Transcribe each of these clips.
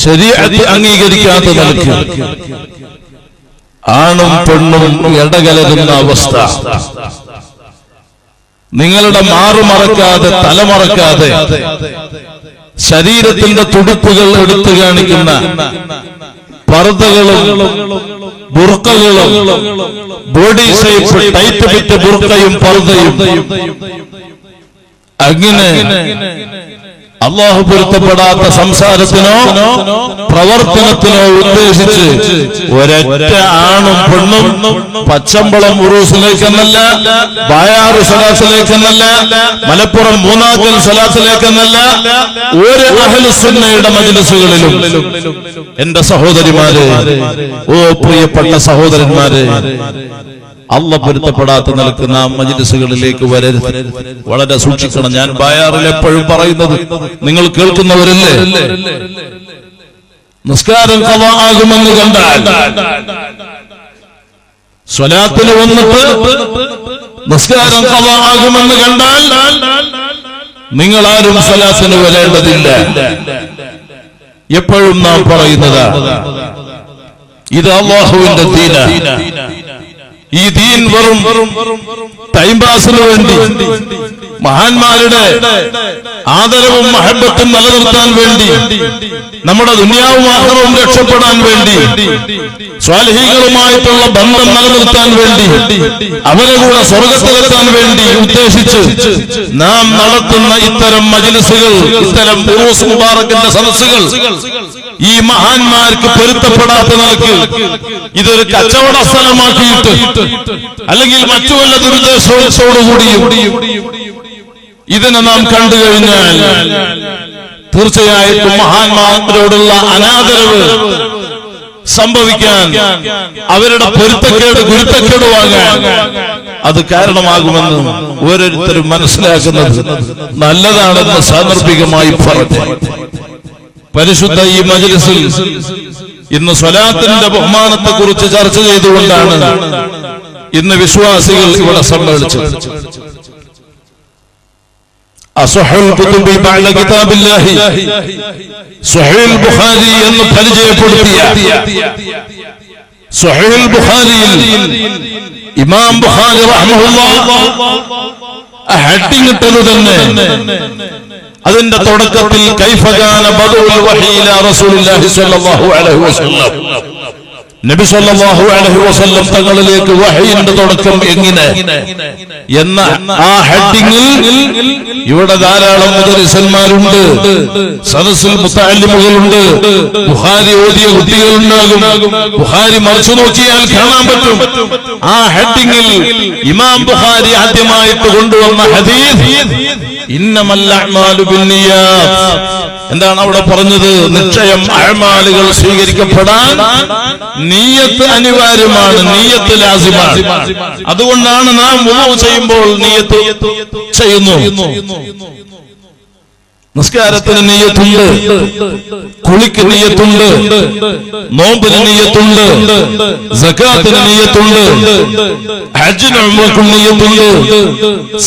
ശരീഅത്ത് അംഗീകരിക്കാത്ത നിലയ്ക്ക് ആണും പെണ്ണും ഇടകലരുന്ന അവസ്ഥ, നിങ്ങളുടെ മാറുമറക്കാതെ തലമറക്കാതെ ശരീരത്തിന്റെ തുടുപ്പുകൾ എടുത്തു കാണിക്കുന്ന പർദ്ദകളും ബുർക്കകളും, ബോഡി ഷേപ്പ് ടൈറ്റ് ഫിറ്റ് ബുർക്കയും പർദ്ദയും, അങ്ങനെ അല്ലാഹു പൊരുത്തപ്പെടാത്ത സംസാരത്തിനോ പ്രവർത്തനത്തിനോ ഉദ്ദേശിച്ച് ഒരൊറ്റ ആണും പെണ്ണും പച്ചമ്പളം ഉറൂസിലേക്കെന്നല്ല, ബായാറ് സ്വലാത്തിലേക്കെന്നല്ല, മലപ്പുറം മൂന്നാക്കൽ സ്വലാത്തിലേക്കെന്നല്ല, ഒരു അഹ്ലുസുന്നയുടെ മജ്ലിസുകളിലും എന്റെ സഹോദരിമാര്, ഓ പ്രിയപ്പെട്ട സഹോദരന്മാര്, അല്ലാഹു പൊരുത്തപ്പെടാത്ത നിലക്ക് നാം മജ്ലിസുകളിലേക്ക് വരരുത്. വളരെ സൂക്ഷിക്കണം. ഞാൻ ബായാറിൽ എപ്പോഴും പറയുന്നത് നിങ്ങൾ കേൾക്കുന്നവരല്ലേ, നിസ്കാരം ഖളാ ആകുമെന്ന് കണ്ടാൽ സ്വലാത്തിന് വന്നിട്ട് നിസ്കാരം ഖളാ ആകുമെന്ന് കണ്ടാൽ നിങ്ങൾ ആരും സ്വലാത്തിന് വരേണ്ടതില്ല. എപ്പോഴും നാം പറയുന്നതാ, ഇത് അല്ലാഹുവിന്റെ ദീനാണ്. ഈ ദീൻ വെറും ടൈം പാസിന് വേണ്ടി, മഹാന്മാരുടെ ആദരവും മഹബത്തും നിലനിർത്താൻ വേണ്ടി, നമ്മുടെ ദുനിയാവും ആഖിറവും രക്ഷപ്പെടാൻ വേണ്ടി, സ്വാലിഹീങ്ങളുമായിട്ടുള്ള ബന്ധം നിലനിർത്താൻ വേണ്ടി, അവരെ കൂടെ സ്വർഗത്തിലെത്താൻ വേണ്ടി ഉദ്ദേശിച്ച് നാം നടത്തുന്ന ഇത്തരം മജ്ലിസുകൾ, ഇത്തരം ഉറൂസ് മുബാറക്കിന്റെ സദസ്സുകൾ ഈ മഹാന്മാർക്ക് പൊരുത്തപ്പെടാത്ത നിലക്ക് ഇതൊരു കച്ചവട സ്ഥലമാക്കിയിട്ട് അല്ലെങ്കിൽ മറ്റു വല്ല ദുരുദ്ദേശത്തോടുകൂടിയും ഇതിനെ നാം കണ്ടു കഴിഞ്ഞാൽ തീർച്ചയായിട്ടും മഹാന്മാരോടുള്ള അനാദരവ് സംഭവിക്കാൻ, അവരുടെ പൊരുത്തക്കേട് ഗുരുത്തക്കേട് വാങ്ങാൻ അത് കാരണമാകുമെന്ന് ഓരോരുത്തരും മനസ്സിലാക്കുന്നത് നല്ലതാണെന്ന് സാന്ദർഭികമായി പറഞ്ഞു. പരിശുദ്ധ ഈ മജ്ലിസിൽ ഇന്ന് സ്വലാത്തിന്റെ ബഹുമാനത്തെ കുറിച്ച് ചർച്ച ചെയ്തുകൊണ്ടാണ് ഇന്ന് വിശ്വാസികൾ ഇവിടെ സമ്മേളിച്ചത്. അസ്ഹഹുൽ കുതുബി ബഅദ കിതാബില്ലാഹി സ്വഹീഹുൽ ബുഖാരി എന്ന് പരിചയപ്പെടുത്തിയ സ്വഹീഹുൽ ബുഖാരിയിൽ ഇമാം ബുഖാരി റഹ്മഹുല്ലാഹ് ഹെഡിംഗ് ഇട്ടത് തന്നെ അതിന്റെ തുടക്കത്തിൽ കൈഫ കാന ബദഉൽ വഹീ ഇലാ റസൂലില്ലാഹി സ്വല്ലല്ലാഹു അലൈഹി വസല്ലം, നബി സല്ലല്ലാഹു അലൈഹി വസല്ലം തങ്ങളിലേക്ക് വഹയിന്റെ തുടക്കം എങ്ങനെ എന്ന ആ ഹെഡിങ്ങിൽ ഇവിടെ ധാരാളം മുദരിസന്മാരുണ്ട്, സദസ്സിൽ മുതഅല്ലിമുകളുണ്ട്, ബുഖാരി ഓതിയ കുട്ടികളുണ്ടാകും. ബുഖാരി മറിച്ചു നോക്കിയാൽ കാണാൻ പറ്റും. ആ ഹെഡിങ്ങിൽ ഇമാം ബുഖാരി ആദ്യമായിട്ട് കൊണ്ടുവന്ന ഹദീസ് ഇന്നമൽ അഅ്മാലു ബിന്നിയാത്ത്. എന്താണ് അവിടെ പറഞ്ഞത്? നിശ്ചയം അഅ്മാലുകൾ സ്വീകരിക്കപ്പെടാൻ നിയ്യത്ത് അനിവാര്യമാണ്, നിയ്യത്ത് ലാസിമാണ്. അതുകൊണ്ടാണ് നാം വുളൂ ചെയ്യുമ്പോൾ നിയ്യത്ത് ചെയ്യുന്നു. നിസ്കാരത്തിന് നിയ്യത്തുണ്ട്, കുളിക്ക് നിയ്യത്തുണ്ട്, നോമ്പിന് നിയ്യത്തുണ്ട്, സകാത്തിന് നിയ്യത്തുണ്ട്, ഹജ്ജിന് ഉംറയ്ക്കും നിയ്യത്തുണ്ട്.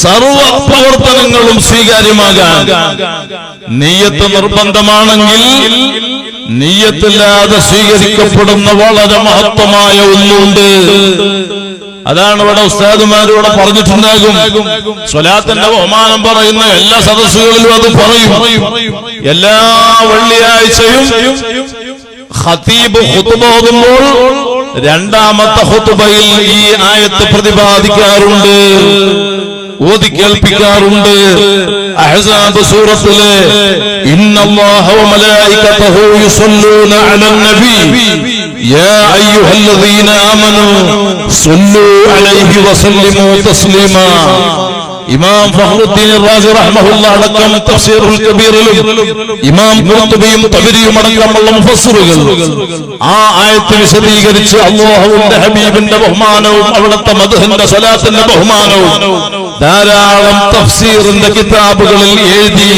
സർവ പ്രവർത്തനങ്ങളും സ്വീകാര്യമാകാൻ നിയ്യത്ത് നിർബന്ധമാണെങ്കിൽ നിയ്യത്തില്ലാതെ സ്വീകരിക്കപ്പെടുന്ന വളരെ മഹത്വമായ ഒന്നുണ്ട്. അതാണ് ഇവിടെ ഉസ്താദുമാരിവിടെ പറഞ്ഞിട്ടുണ്ടാകും. സ്വലാത്തിന്റെ ബഹുമാനം പറയുന്ന എല്ലാ സദസ്സുകളിലും അത് പറയും. എല്ലാ വെള്ളിയാഴ്ചയും ഖതീബ് ഖുതുബ ഓതുമ്പോൾ രണ്ടാമത്തെ ഖുതുബയിൽ ഈ ആയത്ത് പ്രതിപാദിക്കാറുണ്ട്, ഓതി കേൾപ്പിക്കാറുണ്ട്. അഹ്സാബ് സൂറത്തിലെ ഇന്നല്ലാഹ വ മലായികതഹു യുസല്ലൂന അലൻ നബി യാ അയ്യുഹല്ലദീന ആമനൂ സ്വല്ലൂ അലൈഹി വസല്ലിമൂ തസ്ലീമാ. ഇമാം ഫഖ്റുദ്ദീൻ റാസി റഹ്മഹുല്ലാഹ് അടക്കം തഫ്സീറുൽ കബീറിലും ഇമാം ഖുർത്തുബിയും തബരിയും അടക്കമുള്ള മുഫസ്സിറുകൾ ആ ആയത്ത് വിശദീകരിച്ച് അല്ലാഹുവിന്റെ ഹബീബിന്റെ ബഹുമാനവും അവിടുത്തെ മദ്ഹിന്റെ സ്വലാത്തിന്റെ ബഹുമാനവും ധാരാളം തഫ്സീറിന്റെ കിതാബുകളിൽ എഴുതി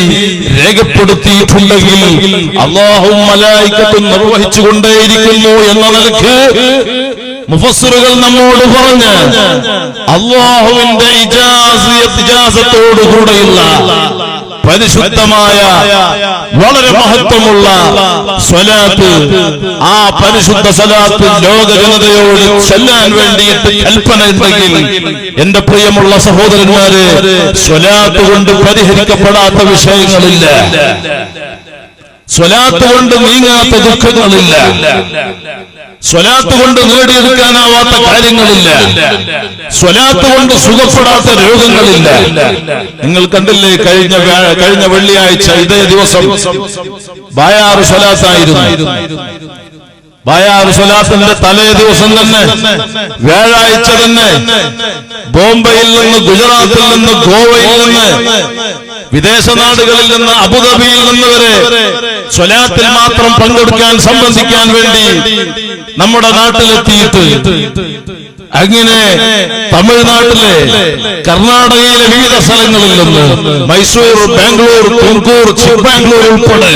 രേഖപ്പെടുത്തിയിട്ടുണ്ടെങ്കിൽ അല്ലാഹുവും മലായികത്തും നിർവഹിച്ചുകൊണ്ടേയിരിക്കുന്നു എന്ന നിലയ്ക്ക് മുഫസ്സിറുകൾ നമ്മോട് പറഞ്ഞ് അല്ലാഹുവിന്റെ ഇജാസത്തോടുകൂടെയുള്ള പരിശുദ്ധമായ വളരെ മഹത്വമുള്ള സ്വലാത്ത്, ആ പരിശുദ്ധ സ്വലാത്ത് ലോക ജനതയോട് ചൊല്ലാൻ വേണ്ടിയിട്ട് കൽപ്പന ഉണ്ടെങ്കിൽ എന്റെ പ്രിയമുള്ള സഹോദരന്മാരെ, സ്വലാത്ത് കൊണ്ട് പരിഹരിക്കപ്പെടാത്ത വിഷയങ്ങളില്ല, സ്വലാത്ത് കൊണ്ട് നീങ്ങാത്ത ദുഃഖങ്ങളില്ല, സ്വലാത്ത് കൊണ്ട് നേടിയെടുക്കാനാവാത്ത കാര്യങ്ങളില്ല, സ്വലാത്ത് കൊണ്ട് സുഖപ്പെടാത്ത രോഗങ്ങളില്ല. നിങ്ങൾ കണ്ടില്ലേ, കഴിഞ്ഞ വെള്ളിയാഴ്ച ഇതേ ദിവസം ബായാറ് സ്വലാത്തായിരുന്നു. ബായാറ് സ്വലാത്തിന്റെ തലേ ദിവസം തന്നെ, വ്യാഴാഴ്ച തന്നെ ബോംബെയിൽ നിന്ന്, ഗുജറാത്തിൽ നിന്ന്, ഗോവയിൽ നിന്ന്, വിദേശ നാടുകളിൽ നിന്ന്, അബുദാബിയിൽ നിന്ന് വരെ സ്വലാത്തിൽ മാത്രം പങ്കെടുക്കാൻ, സംബന്ധിക്കാൻ വേണ്ടി നമ്മുടെ നാട്ടിലെത്തിയിട്ട്, അങ്ങനെ തമിഴ്നാട്ടിലെ, കർണാടകയിലെ വിവിധ സ്ഥലങ്ങളിൽ നിന്ന്, മൈസൂർ, ബാംഗ്ലൂർ, തുംകൂർ, ചിക്ക്മാംഗ്ലൂർ ഉൾപ്പെടെ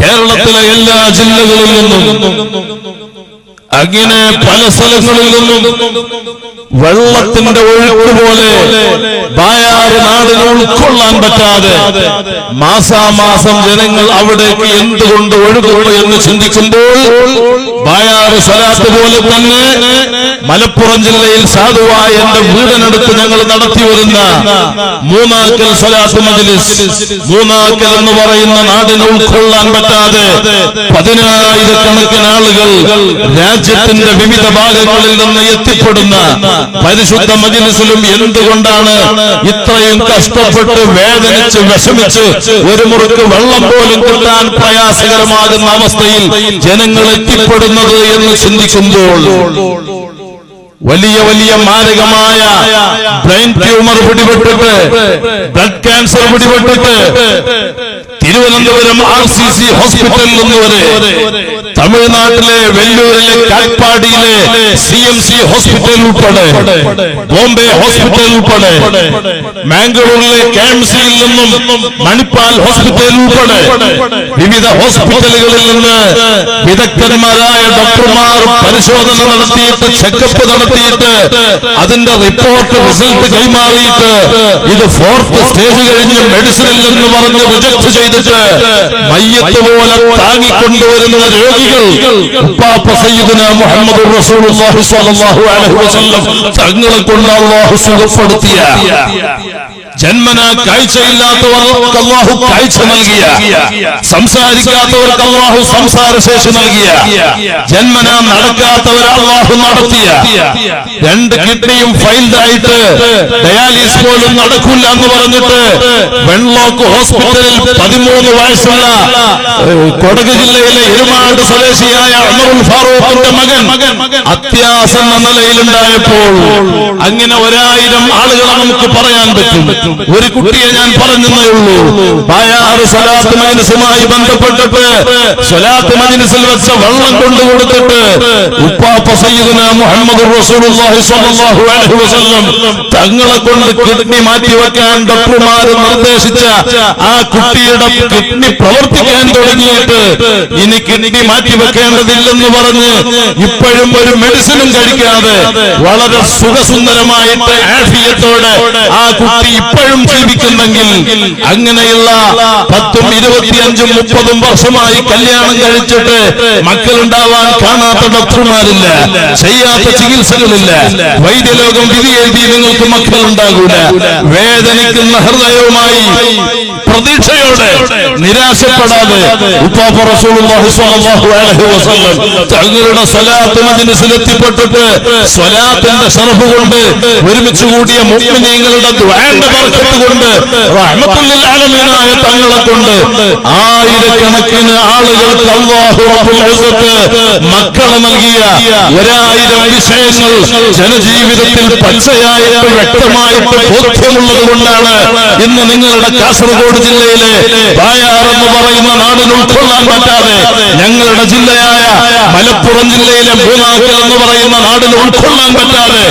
കേരളത്തിലെ എല്ലാ ജില്ലകളിൽ നിന്നും, അങ്ങനെ പല സ്ഥലങ്ങളിൽ നിന്നും വെള്ളത്തിന്റെ ഒഴുക്ക് പോലെ ബായാറ് നാടിനെ ഉൾക്കൊള്ളാൻ പറ്റാതെ മാസാമാസം ജനങ്ങൾ അവിടേക്ക് എന്തുകൊണ്ട് ഒഴുകുന്നു എന്ന് ചിന്തിക്കുമ്പോൾ, ബായാറ് സ്വലാത്ത് പോലെ തന്നെ മലപ്പുറം ജില്ലയിൽ സാധുവായ എന്റെ വീടിനടുത്ത് ഞങ്ങൾ നടത്തി വരുന്ന മൂന്നാക്കൽ സ്വലാത്ത് മജ്‌ലിസ്, മൂന്നാക്കൽ എന്ന് പറയുന്ന നാടിനെ ഉൾക്കൊള്ളാൻ പറ്റാതെ 10,000-കണക്കിന് ആളുകൾ രാജ്യത്തിന്റെ വിവിധ ഭാഗങ്ങളിൽ നിന്ന് എത്തിപ്പെടുന്ന പരിശുദ്ധ മജ്‌ലിസിലും എന്തുകൊണ്ടാണ് ഇത്രയും കഷ്ടപ്പെട്ട്, വേദനിച്ച്, വിഷമിച്ച് ഒരു മുറുക്ക് വെള്ളം പോലും കിട്ടാൻ പ്രയാസകരമാകുന്ന അവസ്ഥയിൽ ജനങ്ങൾ എത്തിപ്പെടുന്നത് എന്ന് ചിന്തിക്കുമ്പോൾ, വലിയ വലിയ മാരകമായ ബ്രെയിൻ ട്യൂമർ പിടിപെട്ടിട്ട്, ബ്ലഡ് ക്യാൻസർ പിടിപെട്ടിട്ട് തിരുവനന്തപുരം RCC ഹോസ്പിറ്റലിൽ നിന്ന് വരെ, തമിഴ്നാട്ടിലെ വെല്ലൂരിലെ കാട്ട്പാടിയിലെ CMC ഹോസ്പിറ്റൽ ഉൾപ്പെടെ, ബോംബെ ഹോസ്പിറ്റൽ ഉൾപ്പെടെ, മാംഗ്ലൂരിലെ KMCയിൽ നിന്നും മണിപ്പാൽ ഹോസ്പിറ്റൽ ഉൾപ്പെടെ വിവിധ ഹോസ്പിറ്റലുകളിൽ നിന്ന് വിദഗ്ധന്മാരായ ഡോക്ടർമാർ പരിശോധന നടത്തിയിട്ട്, ചെക്കപ്പ് നടത്തിയിട്ട്, അതിന്റെ റിസൾട്ട് കൈമാറിയിട്ട്, ഇത് 4th സ്റ്റേജ് കഴിഞ്ഞ് മെഡിസിനിൽ എന്ന് പറഞ്ഞ് റിജക്ട് ചെയ്തിട്ട് മയ്യത്ത് പോലെ താങ്ങിക്കൊണ്ടുവരുന്ന രോഗികൾ ഉപ്പാപ്പ സയ്യിദുനാ മുഹമ്മദ് റസൂലുള്ളാഹി സ്വല്ലല്ലാഹു അലൈഹി വസല്ലം തങ്ങളെ കൊണ്ട് അല്ലാഹു സുഖപ്പെടുത്തിയ, ജന്മന കാഴ്ചയില്ലാത്തവർക്ക് അല്ലാഹു കാഴ്ച നൽകിയ, സംസാരിക്കാത്തവർക്ക് അല്ലാഹു സംസാരശേഷി നൽകിയ, ജന്മന നടക്കാത്തവരെ അല്ലാഹു നടത്തിയ, 2 കിഡ്നിയും ഫെയിൽഡ് ആയിട്ട് ഡയാലിസിസ് പോലും നടക്കില്ല എന്ന് പറഞ്ഞിട്ട് വെൺലോക്ക് ഹോസ്പിറ്റലിൽ 13 വയസ്സുള്ള കൊടക് ജില്ലയിലെ എരുമാട് സ്വദേശിയായ ഉമറുൽ ഫാറൂഖിന്റെ മകൻ അത്യാസന്ന നിലയിലുണ്ടായപ്പോൾ, അങ്ങനെ 1000 ആളുകളെ നമുക്ക് പറയാൻ പറ്റും. ഒരു കുട്ടിയെ ഞാൻ പറഞ്ഞതേ ഉള്ളൂ. ബായാറ് സ്വലാത്ത് മജ്‌ലിസുമായി ബന്ധപ്പെട്ടിട്ട് സ്വലാത്ത് മജ്‌ലിസിൽ വെച്ച വെള്ളം കൊണ്ടുകൊടുത്തിട്ട് ഉപ്പാപ്പ സയ്യിദുനാ മുഹമ്മദ് റസൂലുള്ളാഹി സ്വല്ലല്ലാഹു അലൈഹി വസല്ലം തങ്ങളെ കൊണ്ട് കിഡ്നി മാറ്റിവെക്കാൻ ഡോക്ടർമാർ നിർദ്ദേശിച്ച ആ കുട്ടിയുടെ കിഡ്നി പ്രവർത്തിക്കാൻ തുടങ്ങിയിട്ട് ഇനി കിഡ്നി മാറ്റിവെക്കേണ്ടതില്ലെന്ന് പറഞ്ഞ് ഇപ്പോഴും ഒരു മെഡിസിനും കഴിക്കാതെ വളരെ സുഖസുന്ദരമായിട്ട് ആഫിയത്തോടെ ആ കുട്ടി ഇപ്പോഴും ജീവിക്കുന്നെങ്കിൽ, അങ്ങനെയുള്ള 10, 25, 30 വർഷമായി കല്യാണം കഴിച്ചിട്ട് മക്കളുണ്ടാവാൻ കാണാത്ത ഡോക്ടർമാരില്ല, ചെയ്യാത്ത ചികിത്സകളില്ല, വൈദ്യലോകം വിധി എഴുതി നിങ്ങൾക്ക് മക്കളുണ്ടാകൂല, വേദനിക്കുന്ന ഹൃദയവുമായി പ്രതീക്ഷയോടെ നിരാശപ്പെടാതെ ഉപ്പാപ്പ റസൂലുള്ളാഹി സ്വല്ലല്ലാഹു അലൈഹി വസല്ലം തങ്ങളുടെ സ്വലാത്ത് മജ്‌ലിസിൽ എത്തിപ്പെട്ടിട്ട് സ്വലാത്തിന്റെ ശറഫ് കൊണ്ട് ഒരുമിച്ച് കൂടിയ മുഅ്മിനീങ്ങളുടെ ദുആന്റെ ബർക്കത്ത് കൊണ്ട് റഹ്മത്തുൽ ലിൽ ആലമീനായ തങ്ങളെ കൊണ്ട് ആയിരക്കണക്കിന് ആളുകൾക്ക് അല്ലാഹു റബ്ബുൽ ഇസ്സത്ത് മക്കളെ നൽകിയ 1000 വിഷയങ്ങൾ ജനജീവിതത്തിൽ പച്ചയായിട്ട് വ്യക്തമായിട്ട് ബോധ്യമുള്ളത് കൊണ്ടാണ് ഇന്ന് നിങ്ങളുടെ കാസർഗോഡ് ജില്ലയിലെ ബായാർ എന്ന് പറയുന്ന നാടിന് ഉൾക്കൊള്ളാൻ പറ്റാതെ ഞങ്ങളുടെ ഞങ്ങളുടെ ജില്ലയായ മലപ്പുറം ജില്ലയിലെ മൂന്നാക്കൽ എന്ന് പറയുന്ന നാടിന് ഉൾക്കൊള്ളാൻ പറ്റാതെ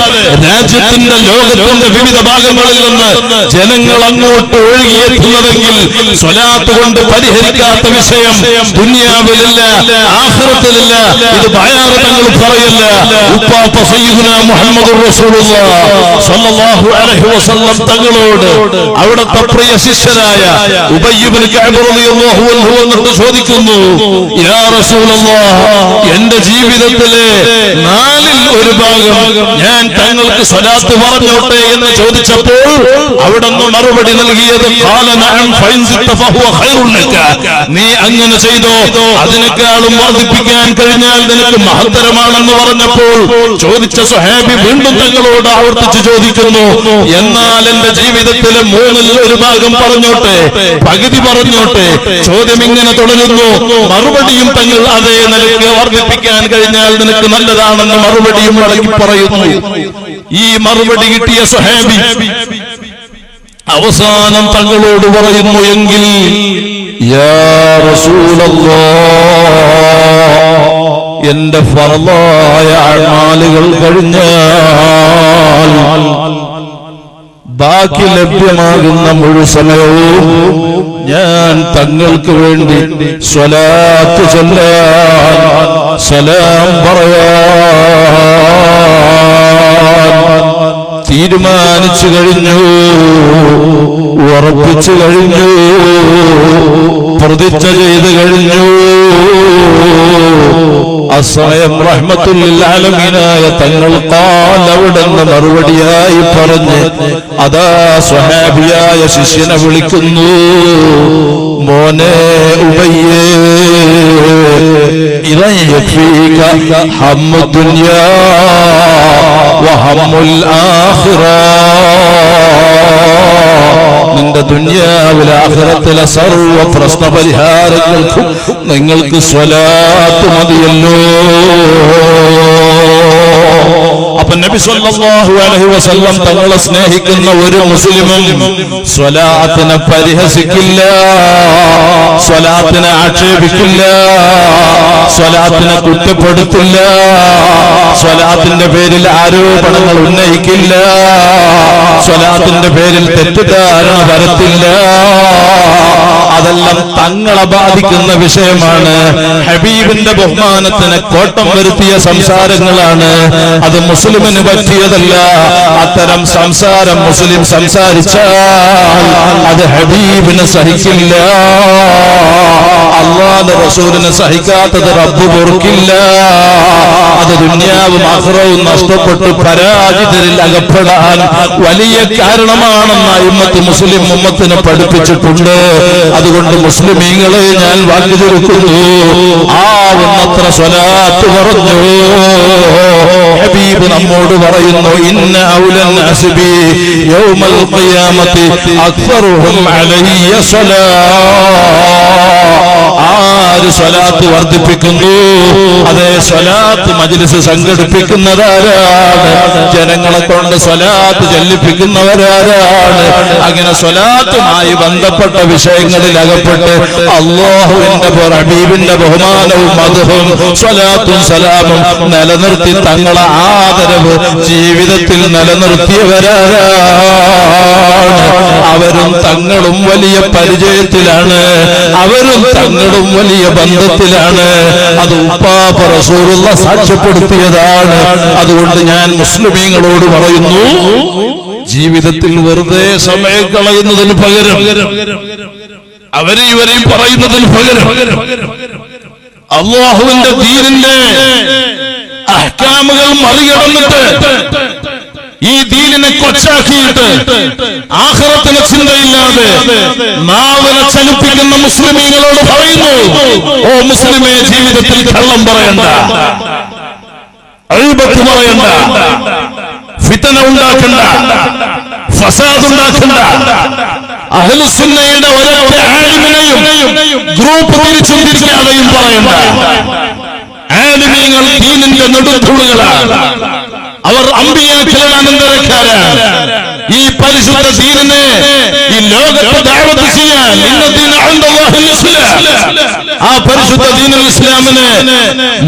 രാജ്യത്തിന്റെ ലോകത്തിന്റെ വിവിധ ഭാഗങ്ങളിൽ നിന്ന് ജനങ്ങൾ അങ്ങോട്ട് ഒഴുകിയെത്തുന്നതെങ്കിൽ സ്വലാത്ത് കൊണ്ട് പരിഹരിക്കാത്ത വിഷയം ദുനിയാവിലില്ല, ആഖിറത്തിലില്ല. ഇത് ബയാറ് തങ്ങൾ പറയല്ല. ഉപ്പാപ്പ സയ്യിദുനാ മുഹമ്മദുർ റസൂലുള്ളാഹ് സ്വല്ലല്ലാഹു അലൈഹി വസല്ലം തങ്ങളോട് അവിടുത്തെ പ്രിയ ശിഷ്യനായ ഉബയ്യ് ഇബ്നു കഅബ് റളിയല്ലാഹു അൻഹു എന്നിട്ട് ചോദിക്കുന്നു, യാ റസൂലല്ലാഹ്, എന്റെ ജീവിതത്തിലെ 1/4 ഭാഗം ഞാൻ തങ്ങൾക്ക് സ്വലാത്ത് പറഞ്ഞോട്ടെ എന്ന് ചോദിച്ചപ്പോൾ അവിടുന്ന് മറുപടി നൽകിയത് ഖാല നഅം ഫഇൻ സിത്ത ഫഹുവ ഖൈറുൻ ലക, നീ അങ്ങനെ ചെയ്തോ, അതിനേക്കാളും വർദ്ധിപ്പിക്കാൻ കഴിഞ്ഞാൽ നിനക്ക് മഹത്തരമാണെന്ന് പറഞ്ഞപ്പോൾ ചോദിച്ച സ്വഹാബി വീണ്ടും തങ്ങളോട് ആവർത്തിച്ച് ചോദിക്കുന്നു, എന്നാൽ എന്റെ ജീവിതത്തിലെ 1/3 ഭാഗം പറഞ്ഞോട്ടെ, പകുതി പറഞ്ഞോട്ടെ. ചോദ്യം ഇങ്ങനെ തുടരുന്നു. മറുപടിയും തങ്ങൾ അതേ നിലയ്ക്ക് വർദ്ധിപ്പിക്കാൻ കഴിഞ്ഞാൽ നിനക്ക് നല്ലതാണെന്ന് മറുപടിയും മടങ്ങി പറയുന്നു. ഈ മറുപടി കിട്ടിയ സ്വഹാബി അവസാനം തങ്ങളോട് പറയുന്നു, എങ്കിൽ യാ റസൂലല്ലാഹ്, എന്റെ ഫർളായ അമാലുകൾ കഴിഞ്ഞാൽ ബാക്കി ലഭ്യമാകുന്ന മുഴുസമയവും ഞാൻ തങ്ങൾക്ക് വേണ്ടി സ്വലാത്ത് ചൊല്ലാൻ, സലാം പറയാൻ തീരുമാനിച്ചു കഴിഞ്ഞു, ഉറപ്പിച്ചു കഴിഞ്ഞു, പ്രതിജ്ഞ ചെയ്ത് കഴിഞ്ഞു. അസ്സയം റഹ്മത്തുൽ ലിൽ ആലമീനായ തങ്ങൾ അവിടെന്ന് മറുപടിയായി പറഞ്ഞ് അതാ സ്വഹാബിയായ ശിഷ്യനെ വിളിക്കുന്നു, മോനെ ഉബയ്യേ, ഇദൻ യഫീക ഹമ്മു ദുനിയാ വഹമ്മുൽ ആഖിറ, നിന്റെ ദുനിയാവിലെ ആഖിറത്തിലെ സർവ്വ പ്രശ്ന പരിഹാരങ്ങൾക്കും നിങ്ങൾക്ക് സ്വലാത്ത് മതിയല്ലോ. അപ്പൊ നബി സല്ലല്ലാഹു അലൈഹി വസല്ലം തങ്ങളെ സ്നേഹിക്കുന്ന ഒരു മുസ്ലിമും സ്വലാത്തിനെ പരിഹസിക്കില്ല, സ്വലാത്തിനെ ആക്ഷേപിക്കില്ല, സ്വലാത്തിനെ കുറ്റപ്പെടുത്തില്ല, സ്വലാത്തിന്റെ പേരിൽ ആരോപണങ്ങൾ ഉന്നയിക്കില്ല, സ്വലാത്തിന്റെ പേരിൽ തെറ്റിദ്ധാരണ വരത്തില്ല. അതെല്ലാം തങ്ങളെ ബാധിക്കുന്ന വിഷയമാണ്. ഹബീബിന്റെ ബഹുമാനത്തിന് കോട്ടം വരുത്തിയ സംസാരങ്ങളാണ്. അത് മുസ്ലിമിന് പറ്റിയതല്ല. അത്തരം സംസാരം മുസ്ലിം സംസാരിച്ചാൽ അത് ഹബീബിന് സഹിക്കില്ല. അല്ലാഹുവിന്റെ റസൂലിനെ സഹിക്കാത്തത് റബ്ബ് പൊറുക്കില്ല. അത് ദുനിയാവും ആഖിറവും നഷ്ടപ്പെട്ട് പരാജിതരിൽ അകപ്പെടാൻ വലിയ കാരണമാണെന്ന് അയിമ്മത്ത് മുസ്ലിം ഉമ്മത്തിനെ പഠിപ്പിച്ചിട്ടുണ്ട്. അതുകൊണ്ട് മുസ്ലിമീങ്ങളെ ഞാൻ വാക്ക് ചുരുക്കുന്നു, ആവുന്നത്ര സ്വലാത്ത് പറഞ്ഞു. ഹബീബ് നമ്മോട് പറയുന്നു, ഇന്ന ഔലൻ നാസി ബി യൗമൽ ഖിയാമത്തി അക്സറുഹും അലയ്യ സ്വലാത്ത്. ആര് സ്വലാത്ത് വർദ്ധിപ്പിക്കുന്നു, അതേ സ്വലാത്ത് മജ്ലിസ് സംഘടിപ്പിക്കുന്നവരാരാണ്, ജനങ്ങളെ കൊണ്ട് സ്വലാത്ത് ചൊല്ലിപ്പിക്കുന്നവരാരാണ്. അങ്ങനെ സ്വലാത്തുമായി ബന്ധപ്പെട്ട വിഷയങ്ങളിൽ അകപ്പെട്ട് അല്ലാഹുവിന്റെ ഹബീബിന്റെ ബഹുമാനവും മദ്ഹും സ്വലാത്തും സലാമും നിലനിർത്തി തങ്ങളെ ആദരവ് ജീവിതത്തിൽ നിലനിർത്തിയവരാരാണ്. അവരും തങ്ങളും വലിയ പരിചയത്തിലാണ്, അവരും തങ്ങളും വലിയ ബന്ധത്തിലാണ്. അത് ഉപ്പാപ്പ റസൂലുള്ള സാക്ഷ്യപ്പെടുത്തിയതാണ്. അതുകൊണ്ട് ഞാൻ മുസ്ലിമീങ്ങളോട് പറയുന്നു, ജീവിതത്തിൽ വെറുതെ സമയം കളയുന്നതിന് പകരം, അവരെ ഇവരെയും പറയുന്നതിന് പകരം അല്ലാഹുവിന്റെ ദീനിന്റെ അഹ്കാമുകൾ മറികടന്നിട്ട് ഈ ദീനിനെ കൊച്ചാക്കിയിട്ട് ആഖിറത്തിലെ ചിന്തയില്ലാതെ നാവിനെ ചലിപ്പിക്കുന്ന മുസ്ലിമീങ്ങളോട് പറയുന്നു, ഓ മുസ്ലിമേ, ജീവിതത്തിൽ കള്ളം പറയണ്ട, അഴിബത്ത് പറയണ്ട, ഫിത്ന ഉണ്ടാക്കണ്ട, ഫസാദ് ഉണ്ടാക്കണ്ട. അഹ്ലുസുന്നയുടെ ഒരൊറ്റ ആലിമിനെയും ഗ്രൂപ്പ് തിരിച്ചും പറയണ്ട. ആലിമീങ്ങൾ ദീനിന്റെ നെടുന്തൂണുകളാണ്. അവർ അമ്പിയാക്കളുടെ അനന്തരക്കാരാണ്. ഈ പരിശുദ്ധ ദീനിനെ ഈ ലോകത്ത് ദഅവത്ത് ചെയ്യാൻ ആ പരിശുദ്ധ ദീനുൽ ഇസ്ലാമിനെ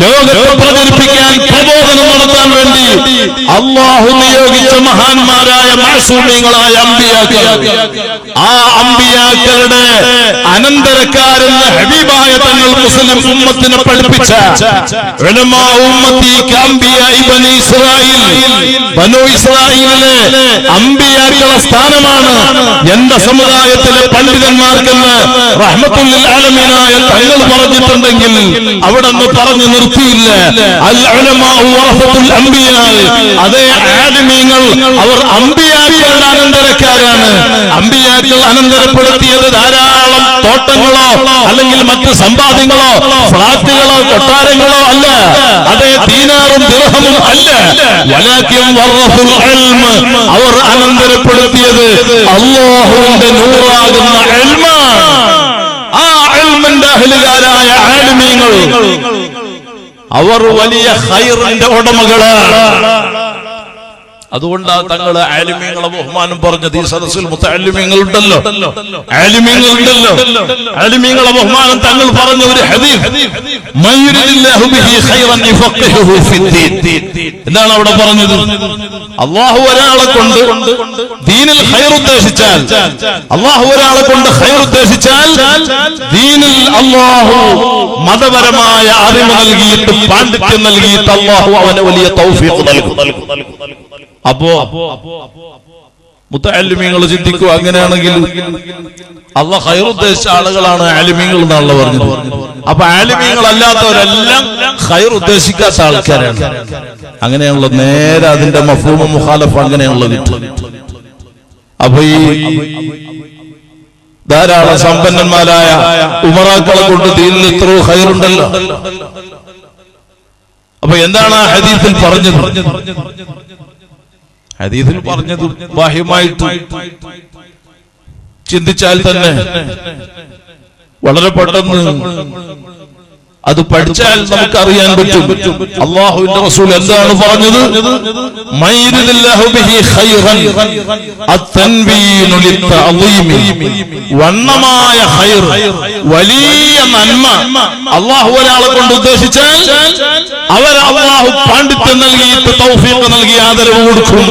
ലോകത്ത് പ്രചരിപ്പിക്കാൻ പ്രബോധനം നടത്താൻ വേണ്ടി അല്ലാഹു നിയോഗിച്ച മഹാന്മാരായ മാസൂമികളായ അമ്പിയാക്കൾ, ആ അമ്പിയാക്കളുടെ അനന്തരക്കാരെന്ന് ഹബീബായ തങ്ങൾ മുസ്ലിം ഉമ്മത്തിനെ പഠിപ്പിച്ച ഉലമാ ഉമ്മത്തി കഅംബിയാഇ ബനി ഇസ്രായീൽ, ബനു ഇസ്രായീലിലെ അമ്പിയാക്കളുടെ സ്ഥാനമാണ് എന്റെ സമുദായത്തിലെ പണ്ഡിതന്മാർക്കെന്ന് റഹ്മത്തുൽ ആലമീനായ തങ്ങൾ പറഞ്ഞിട്ടുണ്ടെങ്കിൽ അവിടെ നിന്ന് പറഞ്ഞു നിർത്തിയില്ല. അൽ ഉലമാഉ വറസത്തുൽ അംബിയാ, അതേ ആലിമീങ്ങൾ അവർ അമ്പിയാക്കളുടെ അനന്തരക്കാരാണ്. അമ്പിയാക്കൾ അനന്തരപ്പെടുത്തിയത് ധാരാളം തോട്ടങ്ങളോ അല്ലെങ്കിൽ മറ്റ് സമ്പാദ്യങ്ങളോ ഫ്ലാറ്റുകളോ കൊട്ടാരങ്ങളോ അല്ല, അതേ ദീനാറും ദിർഹമും അല്ല. വലാകിൻ വറസുൽ ഇൽമ, അവർ അനന്തരപ്പെടുത്തിയത് അല്ലാഹുവിന്റെ നൂറാകുന്ന ഇൽമാണ്. ആ ഇൽമിന്റെ അഹ്ലുകാരായ ആലിമീങ്ങൾ അവർ വലിയ ഖൈറിന്റെ ഉടമകളാണ്. അതുകൊണ്ടാണ് തങ്ങള് ആലിമീങ്ങളെ ബഹുമാനം പറഞ്ഞത്. ഈ സദസ്സിൽ മുത്തഅല്ലിമീങ്ങൾ ഉണ്ടല്ലോ, ആലിമീങ്ങൾ ഉണ്ടല്ലോ, ആലിമീങ്ങളെ ബഹുമാനം തങ്ങൾ പറഞ്ഞ ഒരു ഹദീസ്, മയുരിദില്ലാഹു ബിഹി ഖൈറൻ യുഫഖിഹുഹു ഫിദ്ദീൻ. എന്താണ് അവിടെ പറഞ്ഞത്? അല്ലാഹു ഒരാളെ കൊണ്ട് ദീനിൽ ഖൈർ ഉദ്ദേശിച്ചാൽ, അല്ലാഹു ഒരാളെ കൊണ്ട് ഖൈർ ഉദ്ദേശിച്ചാൽ ദീനിൽ അല്ലാഹു മതപരമായ അറിവ് നൽകിയിട്ട് പാണ്ഡിത്യം നൽകിയിട്ട് അല്ലാഹു അവന് വലിയ തൗഫീഖ് നൽകും. അപ്പോ മുത്തഅല്ലിമീങ്ങൾ ചിന്തിക്കുക, അങ്ങനെയാണെങ്കിൽ അല്ലാഹു ഖൈർ ഉദ്ദേശിച്ച ആളുകളാണ് ആലിമീങ്ങൾ എന്നാണല്ലോ പറഞ്ഞത്. അപ്പൊ ആലിമീങ്ങൾ അല്ലാത്തവരെല്ലാം ഖൈർ ഉദ്ദേശിക്കാത്ത ആൾക്കാരാണ്. അങ്ങനെയാണല്ലോ നേരെ അതിന്റെ മഫ്ഹൂം മുഖാലഫ അങ്ങനെയാണല്ലോ കിട്ടും. അപ്പൊ ഈ ധാരാളം സമ്പന്നന്മാരായ ഉമറാക്കളെ കൊണ്ട് ദീനിൽ എത്രയോ ഖൈറുണ്ടല്ലോ. അപ്പൊ എന്താണ് ആ ഹദീസിൽ പറഞ്ഞത്? ഹദീസിൽ പറഞ്ഞത് ബാഹ്യമായിട്ട് ചിന്തിച്ചാൽ തന്നെ വളരെ പെട്ടെന്ന് അത് പഠിച്ചാൽ നമുക്കറിയാൻ പറ്റും. അല്ലാഹുവിന്റെ റസൂൽ എന്താണ് പറഞ്ഞത്? മൈരിദില്ലാഹു ബിഹി ഖൈറൻ അത്തൻവീനു ലിത്തഅളീമി, വണ്ണമായ ഖൈർ, വലിയ നന്മ അല്ലാഹു ഒരാളെ കൊണ്ട് ഉദ്ദേശിച്ചാൽ അവർ അല്ലാഹു പാണ്ഡിത്യം നൽകിയിട്ട് തൗഫീഖ് നൽകി ആദരവ് കൊടുക്കും.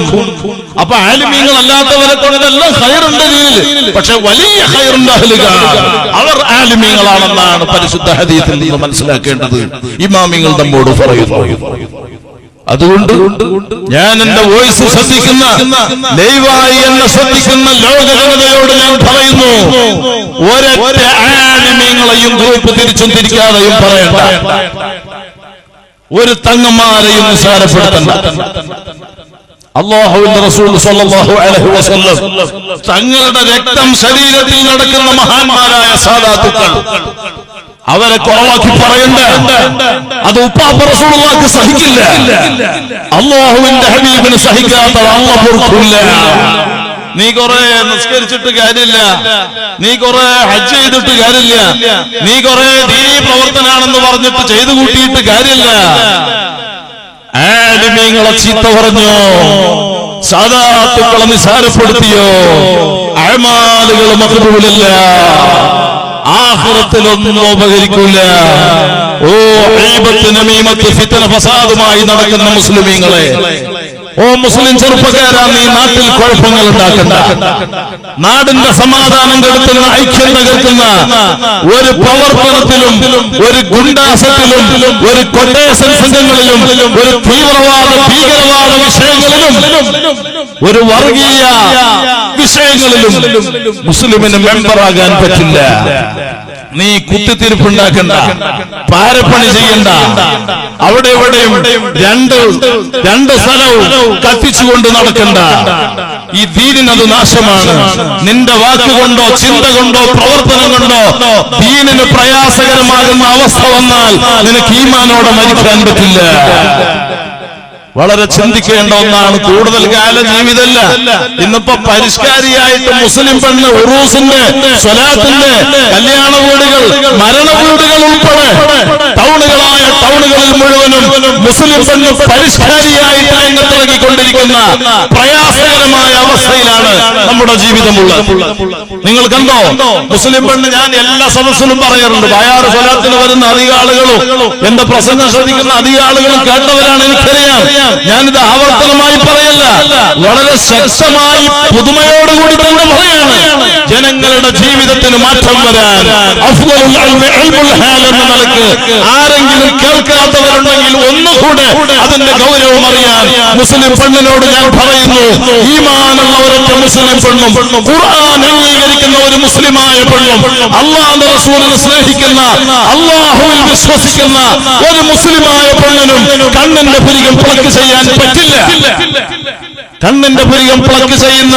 അപ്പൊ ആലിമീങ്ങൾ അല്ലാത്തവരെ കൊണ്ടെല്ലാം ഖൈറുണ്ട് ദീനിൽ, പക്ഷെ വലിയ ഖൈറുണ്ട് അഹ്ലുകാർ അവർ ആലിമീങ്ങളാണെന്നാണ് പരിശുദ്ധ ഹദീസിൽ നിന്ന് മനസ്സിലാക്കേണ്ടത്. ഇമാമിങ്ങൾ നമ്മോട് പറയുന്നു. അതുകൊണ്ട് ഞാൻ എന്റെ വോയിസ് ശ്രദ്ധിക്കുന്ന, ലൈവായി എന്നെ ശ്രദ്ധിക്കുന്ന ലോക ജനതയോട് ഞാൻ പറയുന്നു, ഒരൊറ്റ ആലിമീങ്ങളെയും ഗ്രൂപ്പ് തിരിച്ചും തിരിക്കാതെയും പറയണ്ട, ഒരു തങ്ങന്മാരെയും നിസ്സാരപ്പെടുത്തണ്ട. അല്ലാഹുവിന്റെ റസൂൽ സ്വല്ലല്ലാഹു അലൈഹി വസല്ലം തങ്ങളുടെ രക്തം ശരീരത്തിൽ നടക്കുന്ന മഹാന്മാരായ സാദാത്തുക്കൾ, അവരെ കുറവാക്കി പറയണ്ട. അത് ഉപ്പാപ്പ റസൂലുള്ളാഹിക്ക് സഹിക്കില്ല, അല്ലാഹുവിന്റെ ഹബീബിന് സഹിക്കാത്തത് അല്ലാഹു പൊറുക്കില്ല. നീ കുറെ നിസ്കരിച്ചിട്ട് കാര്യമില്ല, നീ കുറെ ഹജ്ജ് ചെയ്തിട്ട് കാര്യമില്ല, നീ കുറെ ദീനീ പ്രവർത്തനാണെന്ന് പറഞ്ഞിട്ട് ചെയ്തു കൂട്ടിയിട്ട് കാര്യമില്ല. ആലിമീങ്ങളെ ചീത്ത പറഞ്ഞോ, സാദാത്തുക്കളെ നിസാരപ്പെടുത്തിയോ, അഅമാലുകൾ മഖ്ബൂലല്ല, ആഖിറത്തിലൊന്നും ഉപകരിക്കില്ല. ഓ ഗീബത്ത്, നമീമത്ത്, ഫിത്ന, ഫസാദുമായി നടക്കുന്ന മുസ്ലിമീങ്ങളെ, ഓ മുസ്ലിം ചെറുപ്പക്കാരാ, നീ നാട്ടിൽ കുഴപ്പങ്ങൾ ഉണ്ടാക്കണ്ട. നാടിന്റെ സമാധാനം കെടുത്തുന്ന, ഐക്യം തകർക്കുന്ന ഒരു പ്രവർത്തനത്തിലും, ഒരു ഗുണ്ടാസത്തിലും, ഒരു കൊട്ടേഷൻ സംഘങ്ങളിലും, ഒരു തീവ്രവാദ ഭീകരവാദ വിഷയങ്ങളിലും, ഒരു വർഗീയ വിഷയങ്ങളിലും മുസ്ലിമിന് മെമ്പറാകാൻ പറ്റില്ല. നീ കുത്തിത്തിരിപ്പുണ്ടാക്കണ്ട, പാരപ്പണി ചെയ്യണ്ട. അവിടെ എവിടെയും രണ്ട് സ്ഥലവും കത്തിച്ചുകൊണ്ട് നടക്കണ്ട. ഈ ദീനിനത് നാശമാണ്. നിന്റെ വാക്കുകൊണ്ടോ ചിന്ത കൊണ്ടോ പ്രവർത്തനം കൊണ്ടോ ദീനിന് പ്രയാസകരമാകുന്ന അവസ്ഥ വന്നാൽ നിനക്ക് ഈമാനോടെ മരിക്കാൻ പറ്റില്ല. വളരെ ചിന്തിക്കേണ്ട ഒന്നാണ്. കൂടുതൽ കാല ജീവിതമല്ല. ഇന്നിപ്പോ പരിഷ്കാരിയായിട്ട് മുസ്ലിം പെണ്ണ് ഉറൂസിന്റെ, സ്വലാത്തിന്റെ, കല്യാണ വീടുകൾ, മരണ വീടുകൾ ഉൾപ്പെടെ ടൗണുകളിൽ മുഴുവനും മുസ്ലിം പെണ്ണ് പരിഷ്കാരിയായിട്ട് രംഗത്തിറങ്ങിക്കൊണ്ടിരിക്കുകയാണ്. എടുക്കുന്ന പ്രയാസകരമായ അവസ്ഥയിലാണ് നമ്മുടെ ജീവിതമുള്ളത്. നിങ്ങൾ കണ്ടോ, മുസ്ലിം പെണ്ണ്, ഞാൻ എല്ലാ സദസ്സിലും പറയാറുണ്ട്, ബയാറ് സ്വലാത്തിന് വരുന്ന അധിക ആളുകളും എന്റെ പ്രസംഗം ശ്രദ്ധിക്കുന്ന അധിക ആളുകളും കേട്ടവരാണ്, എനിക്കറിയാം. ഞാനിത് ആവർത്തനമായി പറയല്ല, വളരെ ശക്തമായി പുതുമയോടുകൂടി തന്നെ പറയാണ്. ജനങ്ങളുടെ ജീവിതത്തിന് മാറ്റം വരാൻ എന്ന നിലക്ക് ആരെങ്കിലും കേൾക്കാത്തവരുണ്ടെങ്കിൽ ഒന്നുകൂടെ അതിന്റെ ഗൗരവം അറിയാൻ മുസ്ലിം പെണ്ണിനോട് ഞാൻ പറയുന്നു, ഈമാനുള്ള ഒരൊറ്റ മുസ്ലിം പെണ്ണും ഖുർആൻ അംഗീകരിക്കുന്ന ഒരു മുസ്ലിമായ പെണ്ണും അല്ലാഹുവിന്റെ റസൂലിനെ സ്നേഹിക്കുന്ന, അല്ലാഹുവിൽ വിശ്വസിക്കുന്ന ഒരു മുസ്ലിമായ പെണ്ണിനും കണ്ണിന്റെ പുരികം പ്ലക്ക് ചെയ്യാൻ പറ്റില്ല. കണ്ണിന്റെ പുരികം പ്ലക്ക് ചെയ്യുന്ന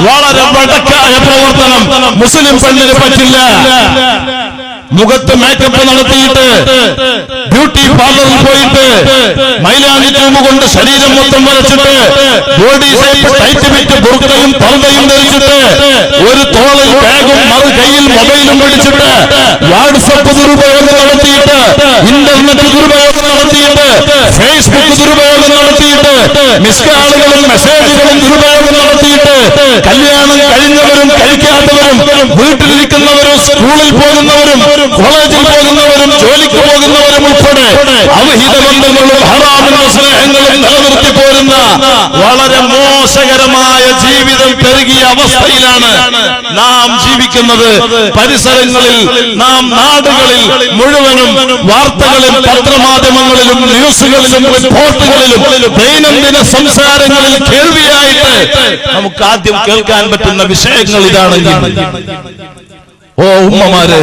വളരെ വടക്കായ പ്രവർത്തനം മുസ്ലിം പെണ്ണിന് പറ്റില്ല. മുഖത്ത് മേക്കപ്പ് നടത്തിയിട്ട് ബ്യൂട്ടി പാർലറിൽ പോയിട്ട് മൈലാഞ്ചി ട്യൂബ് കൊണ്ട് ശരീരം മൊത്തം വരച്ചിട്ട് ബോഡി ഷേപ്പ് ടൈറ്റ് വിറ്റ് ബുർക്കയും പർദ്ദയും ധരിച്ചിട്ട് ഒരു തോളിൽ ബാഗും മറു കയ്യിൽ മൊബൈലും പിടിച്ചിട്ട് വാട്സപ്പ് ദുരുപയോഗം നടത്തിയിട്ട്, ഇന്റർനെറ്റ് ദുരുപയോഗം നടത്തിയിട്ട്, ഫേസ്ബുക്ക് ദുരുപയോഗം നടത്തിയിട്ട്, മിസ്ഡ് ആളുകളും മെസ്സേജുകളും ദുരുപയോഗം നടത്തിയിട്ട് കല്യാണം കഴിഞ്ഞവരും കഴിക്കാത്തവരും വീട്ടിലിരിക്കുന്നവരും സ്കൂളിൽ പോകുന്നവരും കോളേജിൽ പോകുന്നവരും ജോലിക്ക് പോകുന്നവരും ഉൾപ്പെടെ അവിഹിത ബന്ധങ്ങളും ഹറാമിന്റെ സ്നേഹങ്ങളും നിലനിർത്തി പോരുന്ന വളരെ മോശകരമായ ജീവിതം പെരുകിയ അവസ്ഥയിലാണ് നാം ജീവിക്കുന്നത്. പരിസരങ്ങളിൽ, നാം നാടുകളിൽ മുഴുവനും വാർത്തകളിൽ, പത്രമാധ്യമങ്ങളിലും, ന്യൂസുകളിലും, റിപ്പോർട്ടുകളിലും, ദൈനംദിന സംസാരങ്ങളിൽ കേൾവിയായിട്ട് നമുക്ക് ആദ്യം കേൾക്കാൻ പറ്റുന്ന വിഷയങ്ങൾ ഇതാണെങ്കിൽ, ഓ ഉമ്മമാരെ,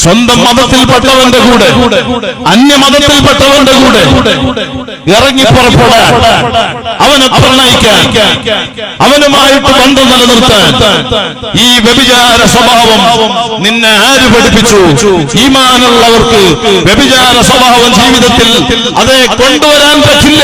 സ്വന്തം മതത്തിൽപ്പെട്ടവന്റെ കൂടെ അന്യമതത്തിൽപ്പെട്ടവന്റെ കൂടെ ഇറങ്ങി പുറപ്പെടാൻ, അവനെ പ്രണയിക്കാൻ, അവനുമായിട്ട് ബന്ധം നിലനിർത്താൻ ഈ വ്യഭിചാര സ്വഭാവം നിന്നെ ആര് പഠിപ്പിച്ചു? ഈമാനുള്ളവർക്ക് വ്യഭിചാര സ്വഭാവം ജീവിതത്തിൽ അതേ കൊണ്ടുവരാൻ പറ്റില്ല.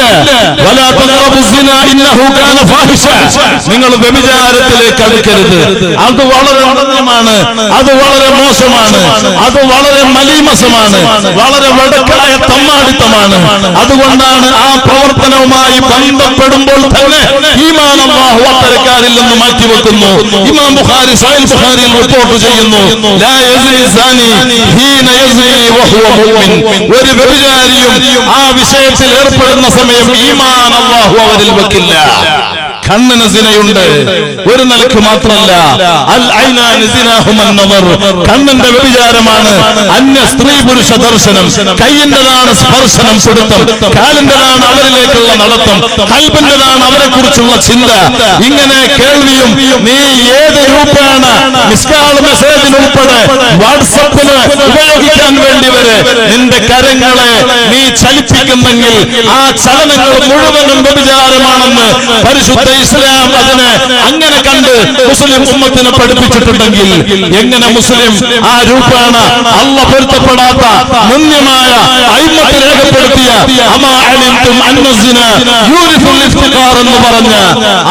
നിങ്ങൾ വ്യഭിചാരത്തിലേക്ക് അടുക്കരുത്. അത് വളരെ വളരെയാണ്, അത് വളരെ മോശമാണ്, അത് വളരെ മലീമസമാണ്, വളരെ വടക്കായ തമ്മാടിത്തമാണ്. അതുകൊണ്ടാണ് ആ പ്രവർത്തനവുമായി ബന്ധപ്പെടുമ്പോൾ തന്നെ ഈമാൻ അല്ലാഹു അത്തരക്കാരിൽ നിന്ന് മാറ്റിവെക്കുന്നു. ഇമാം ബുഖാരി സഹീഹ് ബുഖാരിയിൽ റിപ്പോർട്ട് ചെയ്യുന്നു, ലാ യസ്നി സാനി ഹീന യസ്നി വഹുവ മുഅ്മിൻ. ഒരു വ്യഭിചാരിയും ആ വിഷയത്തിൽ ഏർപ്പെടുന്ന സമയം ഈമാൻ അല്ലാഹു അവരിൽ വെക്കില്ല. കണ്ണിന് സിനയുണ്ട്, ഒരു നിലക്ക് മാത്രമല്ല, അൽ ഐനാനി സിനാഹുമൻ നദർ, കണ്ണിന്റെ വ്യഭിചാരമാണ് അന്യ സ്ത്രീ പുരുഷ ദർശനം, കയ്യിന്റേതാണ് സ്പർശനം, പിടുത്തം, കാലിന്റേതാണ് അവരിലേക്കുള്ള നടത്തം, കൽബിന്റേതാണ് അവരെ കുറിച്ചുള്ള ചിന്ത. ഇങ്ങനെ കേൾവിയും നീ ഏത് രൂപേണ മിസ്കാൾ മെസ്സേജിൽ ഉൾപ്പെടെ വാട്സപ്പിന് ഉപയോഗിക്കാൻ വേണ്ടി വരെ നിന്റെ കരങ്ങളെ നീ ചലിപ്പിക്കുന്നെങ്കിൽ ആ ചലനങ്ങൾ മുഴുവനും വ്യഭിചാരമാണെന്ന് പരിശുദ്ധ ഇസ്ലാം അതിനെ അങ്ങനെ കണ്ട് മുസ്ലിം ഉമ്മത്തിനെ പഠിപ്പിച്ചിട്ടുണ്ടെങ്കിൽ എങ്ങനെ മുസ്ലിം ആ രൂപേണ അല്ലാഹു പൊരുത്തപ്പെടാത്ത മുന്യമായ അയിമത്ത് രേഖപ്പെടുത്തിയ അമാ അലിംതും അന്നസിന യൂരിഫുൽ ഇഫ്തിഖാർ എന്ന് പറഞ്ഞ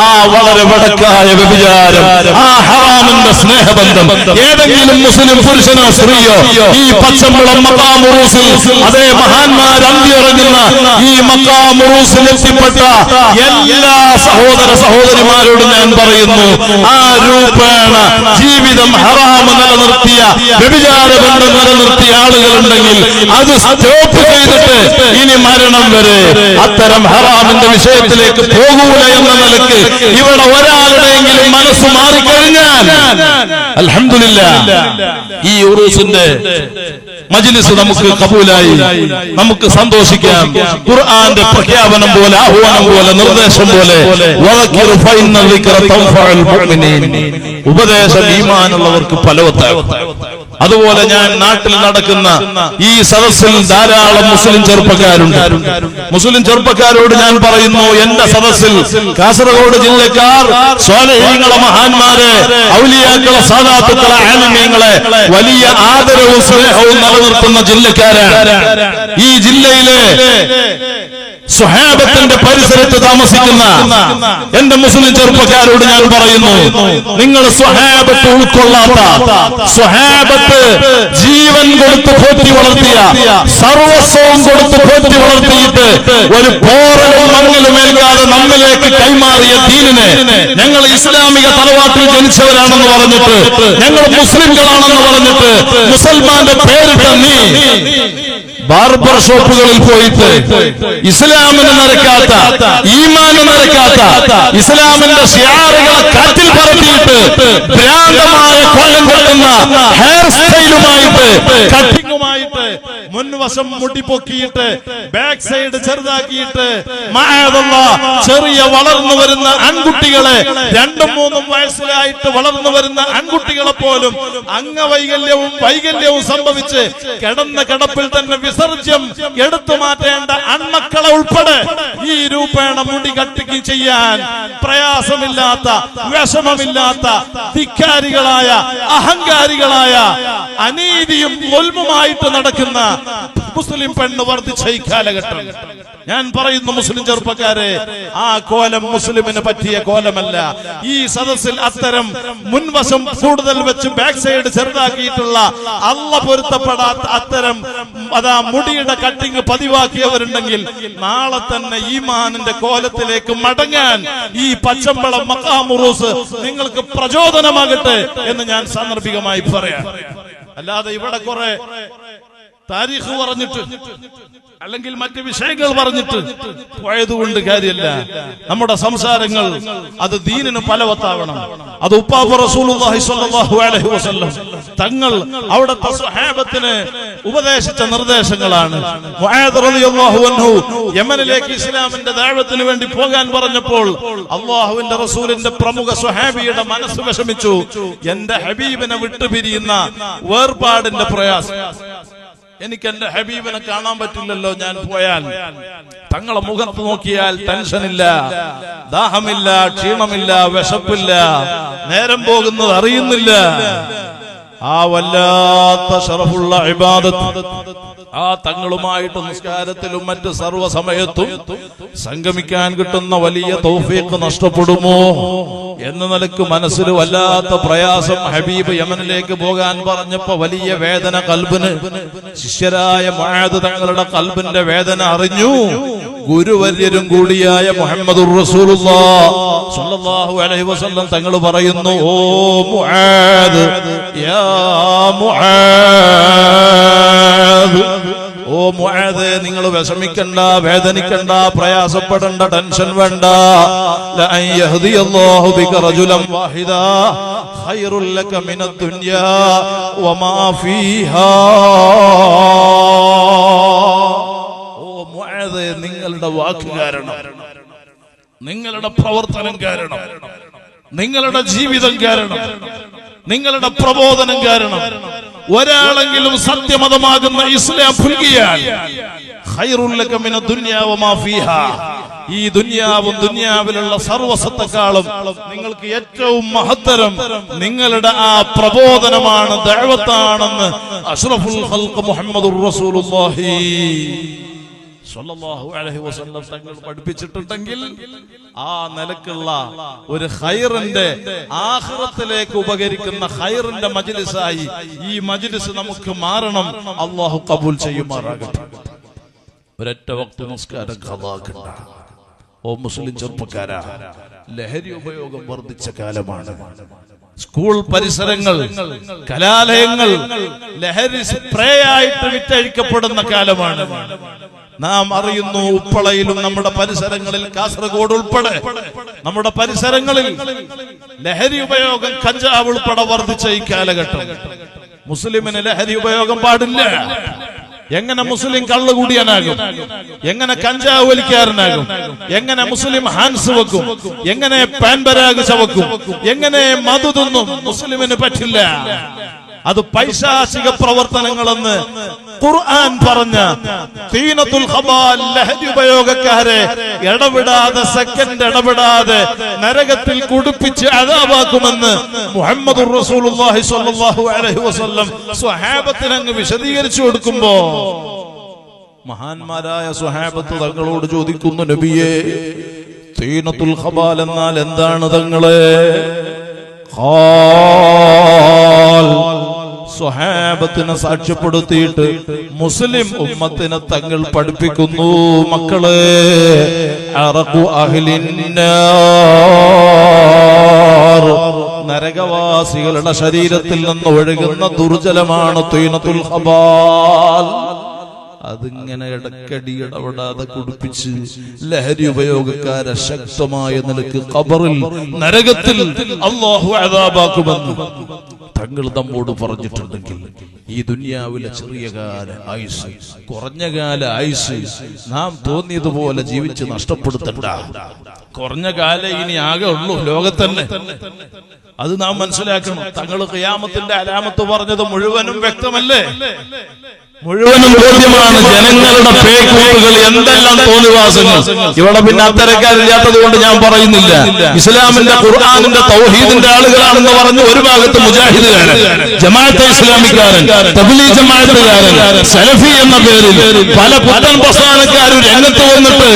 ആ വളരെ വടക്കായ വ്യഭിചാരം, ആ ഹറാമിന്റെ സ്നേഹബന്ധം ഏതെങ്കിലും മുസ്ലിം പുരുഷനോ സ്ത്രീയോ ഈ പച്ചമ്പളം മഖാം ഉറൂസിൽ അതേ മഹാന്മാർ അന്തിയിറങ്ങുന്ന ഈ മഖാം ഉറൂസിൽ എത്തിപ്പെട്ട എല്ലാ സഹോദരിമാരോട് ഞാൻ പറയുന്നു, ആ രൂപേണ ജീവിതം ഹറാമ് നിലനിർത്തിയ വ്യഭിചാര ബന്ധം നിലനിർത്തിയ ആളുകളുണ്ടെങ്കിൽ അത് സ്റ്റോപ്പ് ചെയ്തിട്ട് ഇനി മരണം വരെ അത്തരം ഹറാമിന്റെ വിഷയത്തിലേക്ക് പോകൂല എന്ന നിലക്ക് ഇവിടെ ഒരാളുടെയെങ്കിലും മനസ്സ് മാറിക്കഴിഞ്ഞാൽ അൽഹംദുലില്ലാഹ് ഈ ഉറൂസിന്റെ മജ്ലിസ് നമുക്ക് കബൂലായി, നമുക്ക് സന്തോഷിക്കാം. ഖുർആന്റെ പ്രഖ്യാപനം പോലെ, ആഹ്വാനം പോലെ, നിർദ്ദേശം പോലെ ഉപദേശം ഈമാനുള്ളവർക്ക് ഫലവത്താകും. അതുപോലെ ഞാൻ നാട്ടിൽ നടക്കുന്ന ഈ സദസ്സിൽ ധാരാളം മുസ്ലിം ചെറുപ്പക്കാരുണ്ട്. മുസ്ലിം ചെറുപ്പക്കാരോട് ഞാൻ പറയുന്നു, എന്റെ സദസ്സിൽ കാസർഗോഡ് ജില്ലക്കാർ സ്വാലിഹീങ്ങളെ, മഹാന്മാരെ, ഔലിയാക്കളെ, സാദാത്തുക്കളെ, ആലിമീങ്ങളെ വലിയ ആദരവും സ്നേഹവും നിലനിർത്തുന്ന ജില്ലക്കാരാണ്. ഈ ജില്ലയിലെ സ്വഹാബത്തിന്റെ പരിസരത്ത് താമസിക്കുന്ന എന്റെ മുസ്ലിം ചെറുപ്പക്കാരോട് ഞാൻ പറയുന്നു, നിങ്ങൾ സ്വഹാബത്ത് ഉൾക്കൊള്ളാത്ത, സ്വഹാബത്ത് ജീവൻ കൊടുത്ത് പോറ്റി വളർത്തിയ, സർവസ്വവും ഭക്ഷണവും കൊടുത്ത് പോറ്റി വളർത്തിയിട്ട് ഒരു പോറലും മങ്ങലുമേൽക്കാതെ നമ്മിലേക്ക് കൈമാറിയ ദീനിനെ ഞങ്ങൾ ഇസ്ലാമിക തറവാട്ടിൽ ജനിച്ചവരാണെന്ന് പറഞ്ഞിട്ട്, ഞങ്ങൾ മുസ്ലിംകളാണെന്ന് പറഞ്ഞിട്ട് മുസൽമാന്റെ പേരിട്ട നീ ബാർബർ ഷോപ്പുകളിൽ പോയിട്ട് ഇസ്ലാമിന് നിരക്കാത്ത, ഈമാന് നിരക്കാത്ത, ഇസ്ലാമിന്റെ ഷിയാറുകളെ കാറ്റിൽ പറത്തിയിട്ട് ഭ്രാന്തമായ കോലം കെട്ടുന്ന ഹെയർ സ്റ്റൈലുമായിട്ട്, കട്ടിങ്ങുമായിട്ട്, മുൻവശം മുട്ടിപ്പൊക്കിയിട്ട് ബാക്ക് സൈഡ് ചെറുതാക്കിയിട്ട് ചെറിയ വളർന്നു വരുന്ന ആൺകുട്ടികളെ, 2-3 വയസ്സിലായിട്ട് വളർന്നു വരുന്ന ആൺകുട്ടികളെ പോലും വൈകല്യവും സംഭവിച്ച് കിടന്ന കിടപ്പിൽ തന്നെ വിസർജ്യം എടുത്തു മാറ്റേണ്ട അൺമക്കളെ ഉൾപ്പെടെ ഈ രൂപേണ മുടി കട്ടിങ് ചെയ്യാൻ പ്രയാസമില്ലാത്ത, വിഷമമില്ലാത്ത, ധിക്കാരികളായ, അഹങ്കാരികളായ, അനീതിയും ദുൽമുമായിട്ട് നടക്കുന്ന മുസ്ലിം പെണ്ണ് വർദ്ധിച്ച ഈ കാലഘട്ടം. ഞാൻ പറയുന്നു മുസ്ലിം ചെറുപ്പക്കാരെ, ആ കോലം മുസ്ലിമിന് പറ്റിയ കോലമല്ല. ഈ സദസ്സിൽ അത്തരം മുൻവശം കൂടുതൽ വെച്ച് ബാക്ക് സൈഡ് ചെറുതാക്കിയിട്ടുള്ള, അള്ളാഹ് പൊരുത്തപ്പെടാത്ത അത്തരം മുടിയുടെ കട്ടിങ് പതിവാക്കിയവരുണ്ടെങ്കിൽ നാളെ തന്നെ ഈമാനിന്റെ കോലത്തിലേക്ക് മടങ്ങാൻ ഈ പച്ചമ്പളം മഖാമുറൂസ് നിങ്ങൾക്ക് പ്രചോദനമാകട്ടെ എന്ന് ഞാൻ സാന്ദർഭികമായി പറയാം. അല്ലാതെ ഇവിടെ കുറെ താരീഖ് പറഞ്ഞിട്ട് അല്ലെങ്കിൽ മറ്റ് വിഷയങ്ങൾ പറഞ്ഞിട്ട് പോയതുകൊണ്ട് കാര്യമല്ല. നമ്മുടെ സംസാരങ്ങൾ അത് ദീനിന് ഫലവത്താവണം. അത് ഉപ്പാപ്പ റസൂലുള്ളാഹി സ്വല്ലല്ലാഹു അലൈഹി വസല്ലം തങ്ങൾ അവിടുത്തെ സ്വഹാബത്തിന് ഉപദേശിച്ച നിർദ്ദേശങ്ങളാണ്. മുആദ് റളിയല്ലാഹു അൻഹു യമനിലേക്ക് ഇസ്ലാമിന്റെ ദഅവത്തിന് വേണ്ടി പോകാൻ പറഞ്ഞപ്പോൾ അല്ലാഹുവിന്റെ റസൂലിന്റെ പ്രമുഖ സ്വഹാബിയുടെ മനസ്സ് വിഷമിച്ചു. എന്റെ ഹബീബിനെ വിട്ടുപിരിയുന്ന വേർപാടിന്റെ പ്രയാസം, എനിക്ക് എന്റെ ഹബീബിനെ കാണാൻ പറ്റില്ലല്ലോ ഞാൻ പോയാൽ. തങ്ങളെ മുഖത്ത് നോക്കിയാൽ ടെൻഷനില്ല, ദാഹമില്ല, ക്ഷീണമില്ല, വിശപ്പില്ല, നേരം പോകുന്നത് അറിയുന്നില്ല. ആ വല്ലാത്ത ശറഫുള്ള ഇബാദത്ത് ആ തങ്ങളുമായിട്ട് നിസ്കാരത്തിലും മറ്റ് സർവ്വസമയത്തും സംഗമിക്കാൻ കിട്ടുന്ന വലിയ തൗഫീഖ് നഷ്ടപ്പെടുമോ എന്ന നിലക്ക് മനസ്സിൽ വല്ലാത്ത പ്രയാസം. ഹബീബ് യമനിലേക്ക് പോകാൻ പറഞ്ഞപ്പോ വലിയ വേദന കൽബിന്. ശിഷ്യരായ മുആദ് തങ്ങളുടെ കൽബിന്റെ വേദന അറിഞ്ഞു. ഗുരുവര്യരും കൂടിയായ മുഹമ്മദുർ റസൂലുള്ളാഹി സ്വല്ലല്ലാഹു അലൈഹി വസല്ലം തങ്ങൾ പറയുന്നു, ഓ മുആദ്, യാ മുആദ്, ഓ മുആദ്, നിങ്ങൾ വിഷമിക്കണ്ട, വേദനിക്കണ്ട, പ്രയാസപ്പെടണ്ട, ടെൻഷൻ വേണ്ട. ലഅൻ യഹ്ദിയല്ലാഹു ബിക റജുലൻ വാഹിദാ ഖൈറുൽ ലക മിനദ് ദുനിയാ വമാ ഫീഹാ. നിങ്ങളുടെ വാക്ക് കാരണം, നിങ്ങളുടെ പ്രവർത്തനം കാരണം, നിങ്ങളുടെ ജീവിതം കാരണം, നിങ്ങളുടെ പ്രബോധനം കാരണം ഒരാളെങ്കിലും സത്യമതമാകുന്ന ഇസ്ലാം പുൽകിയാൽ ഖൈറുൽ ലക മിനദ് ദുനിയാ വമാ ഫീഹാ, ഈ ദുനിയാവും ദുനിയാവിലുള്ള സർവ്വസത്തെക്കാളും നിങ്ങൾക്ക് ഏറ്റവും മഹത്തരം നിങ്ങളുടെ ആ പ്രബോധനമാണ്, ദഅവത്താണെന്ന് അഷ്റഫുൽ ഖൽഖ് മുഹമ്മദുർ റസൂലുള്ളാഹി സ്വല്ലല്ലാഹു അലൈഹി വസല്ലം തങ്ങൾ പഠിപ്പിച്ചിട്ടുണ്ടെങ്കിൽ ആ നിലക്കുള്ള ഒരു ഖൈറിന്റെ ആഖിറത്തിലേക്ക് ഉപകരിക്കുന്ന ഖൈറിന്റെ മജ്ലിസായി ഈ മജ്ലിസ് നമുക്ക് മാറണം. അല്ലാഹു ഖബൂൽ ചെയ്യുമാറാകട്ടെ. ഒരൊറ്റ വക്ത് നമസ്കാരം ഖളാക്കണ്ട. ഓ മുസ്ലിം ചെറുപ്പക്കാരാ, ലഹരി ഉപയോഗം വർദ്ധിച്ച കാലമാണ്. സ്കൂൾ പരിസരങ്ങൾ, കലാലയങ്ങൾ ലഹരി സ്പ്രേ ആയിട്ട് വിറ്റഴിക്കപ്പെടുന്ന കാലമാണ്. നാം അറിയുന്നു, ഉപ്പളയിലും നമ്മുടെ പരിസരങ്ങളിൽ, കാസർഗോഡ് ഉൾപ്പെടെ നമ്മുടെ പരിസരങ്ങളിൽ ലഹരി ഉപയോഗം, കഞ്ചാവ് ഉൾപ്പെടെ വർദ്ധിച്ച ഈ കാലഘട്ടം. മുസ്ലിമിന് ലഹരി ഉപയോഗം പാടില്ല. എങ്ങനെ മുസ്ലിം കള്ളുകൂടിയനാകും? എങ്ങനെ കഞ്ചാവ് വലിക്കാരനാകും? എങ്ങനെ മുസ്ലിം ഹാൻസ് വെക്കും? എങ്ങനെ പാൻപരാഗ് ചവക്കും? എങ്ങനെ മധു തിന്നും? മുസ്ലിമിന് പറ്റില്ല. അത് പൈശാചിക പ്രവർത്തനങ്ങളെന്ന് ഖുർആൻ പറഞ്ഞ തീനത്തുൽ ഖബാൽ ലഹരി ഉപയോഗക്കാരെ ഇടപെടാതെ, സെക്കൻഡ് ഇടപെടാതെ നരകത്തിൽ കുടിപ്പിച്ച് അദാബാക്കുമെന്ന് മുഹമ്മദുർ റസൂലുള്ളാഹി സ്വല്ലല്ലാഹു അലൈഹി വസല്ലം സ്വഹാബത്തിന് അങ്ങ് വിശദീകരിച്ചു കൊടുക്കുമ്പോ മഹാന്മാരായ സ്വഹാബത്ത് തങ്ങളോട് ചോദിക്കുന്നു, നബിയേ, തീനത്തുൽ ഖബാൽ എന്നാൽ എന്താണ് തങ്ങളെ? സ്വഹാബത്തിനെ സാക്ഷ്യപ്പെടുത്തിയിട്ട് മുസ്ലിം ഉമ്മത്തിനെ തങ്ങൾ പഠിപ്പിക്കുന്നു, മക്കളെ അറഖു അഹ്ലിന്നാർ, നരകവാസികളുടെ ശരീരത്തിൽ നിന്ന് ഒഴുകുന്ന ദുർജലമാണ് തീനത്തുൽ ഖബാൽ. അതിങ്ങനെ ഇടക്കടി ഇടപെടാതെ കുടിപ്പിച്ച് ലഹരി ഉപയോഗക്കാരെ ശക്തമായ നിലക്ക് ഖബറിൽ നരകത്തിൽ അല്ലാഹു അദാബാക്കുമെന്ന് തങ്ങൾ നമ്മോട് പറഞ്ഞിട്ടുണ്ടെങ്കിൽ ഈ ദുനിയാവിലെ ചെറിയ കാല ആയുസ്, കുറഞ്ഞ കാല ആയുസ് നാം തോന്നിയതുപോലെ ജീവിച്ച് നഷ്ടപ്പെടുത്തണ്ട. കുറഞ്ഞ കാലം ഇനി ആകെ ഉള്ളൂ ലോകത്തന്നെ, അത് നാം മനസ്സിലാക്കണം. തങ്ങൾ ഖിയാമത്തിന്റെ അലാമത്ത് പറഞ്ഞത് മുഴുവനും വ്യക്തമല്ലേ, മുഴുവനും ബോധ്യമാണ്. ജനങ്ങളുടെ പേക്കൂട്ടുകൾ എന്തെല്ലാം തോന്നിവാസങ്ങൾ. ഇവിടെ പിന്നെ അത്തരക്കാരില്ലാത്തത് കൊണ്ട് ഞാൻ പറയുന്നില്ല. ഇസ്ലാമിന്റെ ഖുർആനിന്റെ തൗഹീദിന്റെ ആളുകളാണെന്ന് പറഞ്ഞ് ഒരു ഭാഗത്ത് മുജാഹിദുകാരൻ, ജമാഅത്തെ ഇസ്ലാമിക്കാരൻ, തബ്ലീഗ് ജമാഅത്തുകാരൻ, സലഫി എന്ന പേരിൽ പല പുത്തൻ പ്രസ്ഥാനക്കാരും രംഗത്ത് വന്നിട്ട്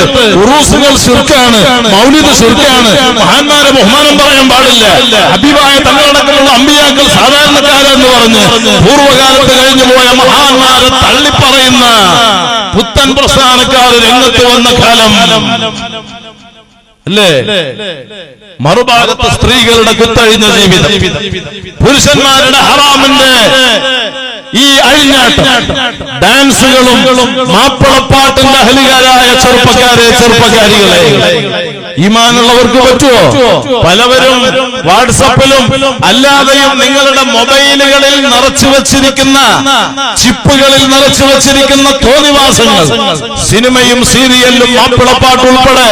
ഉറൂസുകൾ ശിർക്കാണ്, മൗലിദ് ശിർക്കാണ്, മഹാന്മാരെ ബഹുമാനം പറയാൻ പാടില്ല, ഹബീബായ തങ്ങളടക്കമുള്ള അമ്പിയാക്കൾ സാധാരണക്കാരെന്ന് പറഞ്ഞ് പൂർവ്വകാലത്ത് കഴിഞ്ഞു പോയ മഹാന്മാരെ തള്ളിപ്പറയുന്ന പുത്തൻ പ്രസ്ഥാനക്കാർ രംഗത്ത് വന്ന കാലം അല്ലേ? മറുഭാഗത്ത് സ്ത്രീകളുടെ കുത്തഴിഞ്ഞ ജീവിതം, പുരുഷന്മാരുടെ ഹറാമിന്റെ ഈ അഴിഞ്ഞാട്ടം, ഡാൻസുകളും മാപ്പിളപ്പാട്ടിന്റെ അഹലുകാരായ ചെറുപ്പക്കാരികളെ ഈമാനുള്ളവർക്ക് പറ്റുമോ? പലവരും വാട്സപ്പിലും അല്ലാതെയും നിങ്ങളുടെ മൊബൈലുകളിൽ നിറച്ചു വച്ചിരിക്കുന്ന ചിപ്പുകളിൽ നിറച്ചു വച്ചിരിക്കുന്ന തോന്നിവാസങ്ങൾ, സിനിമയും സീരിയലും മാപ്പിളപ്പാട്ട് ഉൾപ്പെടെ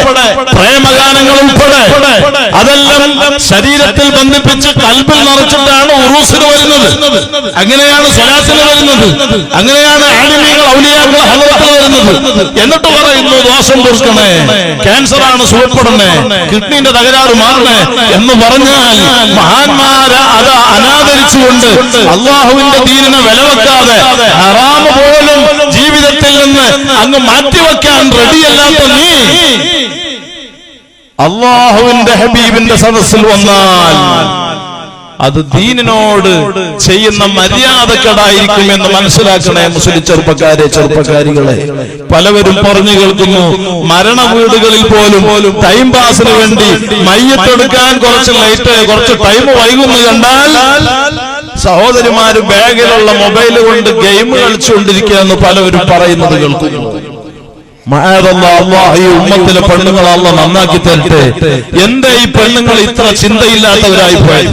പ്രേമഗാനങ്ങൾ ഉൾപ്പെടെ അതെല്ലാം ശരീരത്തിൽ ബന്ധിപ്പിച്ച് കൽബിൽ നിറച്ചിട്ടാണ് ഉറൂസിന് വരുന്നത്. അങ്ങനെയാണ് സ്വലാത്തിന് വരുന്നത്, അങ്ങനെയാണ് ആലിമീങ്ങൾ ഔലിയാക്കൾ ഹളവത്തിൽ വരുന്നത്. എന്നിട്ട് പറയുന്നു ദോഷം തീർക്കണേ, ക്യാൻസറാണ് സുഖപ്പെടണേ, കിഡ്നിന്റെ തകരാറ് മാറണേ എന്ന് പറഞ്ഞാൽ മഹാന്മാരെ അത് അനാദരിച്ചുകൊണ്ട് അള്ളാഹുവിന്റെ ദീനിനെ വിലവെക്കാതെ ഹറാമ് പോലും ജീവിതത്തിൽ നിന്ന് അങ്ങ് മാറ്റിവെക്കാൻ റെഡിയല്ലാത്ത നീ അള്ളാഹുവിന്റെ ഹബീബിന്റെ സദസ്സിൽ വന്നാൽ അത് ദീനിനോട് ചെയ്യുന്ന മര്യാദക്കേടായിരിക്കുമെന്ന് മനസ്സിലാക്കണേ മുസ്ലിം ചെറുപ്പക്കാരികളെ. പലവരും പറഞ്ഞു കേൾക്കുന്നു, മരണ വീടുകളിൽ പോലും ടൈം പാസിന് വേണ്ടി മയ്യത്തെടുക്കാൻ കുറച്ച് ടൈം വൈകുന്നു കണ്ടാൽ സഹോദരിമാര് ബാഗിലുള്ള മൊബൈൽ കൊണ്ട് ഗെയിം കളിച്ചുകൊണ്ടിരിക്കുക എന്ന് പലവരും പറയുന്നത് കേൾക്കുന്നു. ഈ ഉമ്മത്തിലെ പെണ്ണുങ്ങൾ അല്ലാഹു നന്നാക്കി തരട്ടെ. എന്റെ ഈ പെണ്ണുങ്ങൾ ഇത്ര ചിന്തയില്ലാത്തവരായി പോയി,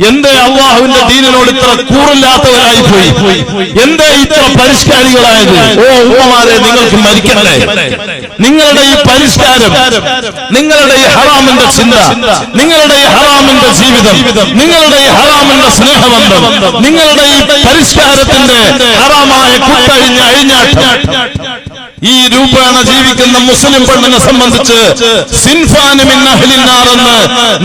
എന്റെ അള്ളാഹുവിന്റെ ദീനിനോട് ഇത്ര കൂറില്ലാത്തവരായി പോയി, എന്റെ ഇത്ര പരിഷ്കാരികളായത്. ഓ ഉമ്മമാരെ, നിങ്ങൾക്ക് മരിക്കണ്ടേ? നിങ്ങളുടെ ഈ പരിഷ്കാരം, നിങ്ങളുടെ ഈ ഹറാമിന്റെ ചിന്ത, നിങ്ങളുടെ ഈ ഹറാമിന്റെ ജീവിതം, നിങ്ങളുടെ ഈ ഹറാമിന്റെ സ്നേഹബന്ധം, നിങ്ങളുടെ ഈ പരിഷ്കാരത്തിന്റെ ഹറാമായ കുത്തഴിഞ്ഞ അഴിഞ്ഞാട്ടം ഈ രൂപേണ ജീവിക്കുന്ന മുസ്ലിം പെണ്ണിനെ സംബന്ധിച്ച് സിൻഫാന മിൻ അഹ്ലിൻ നാർ എന്ന്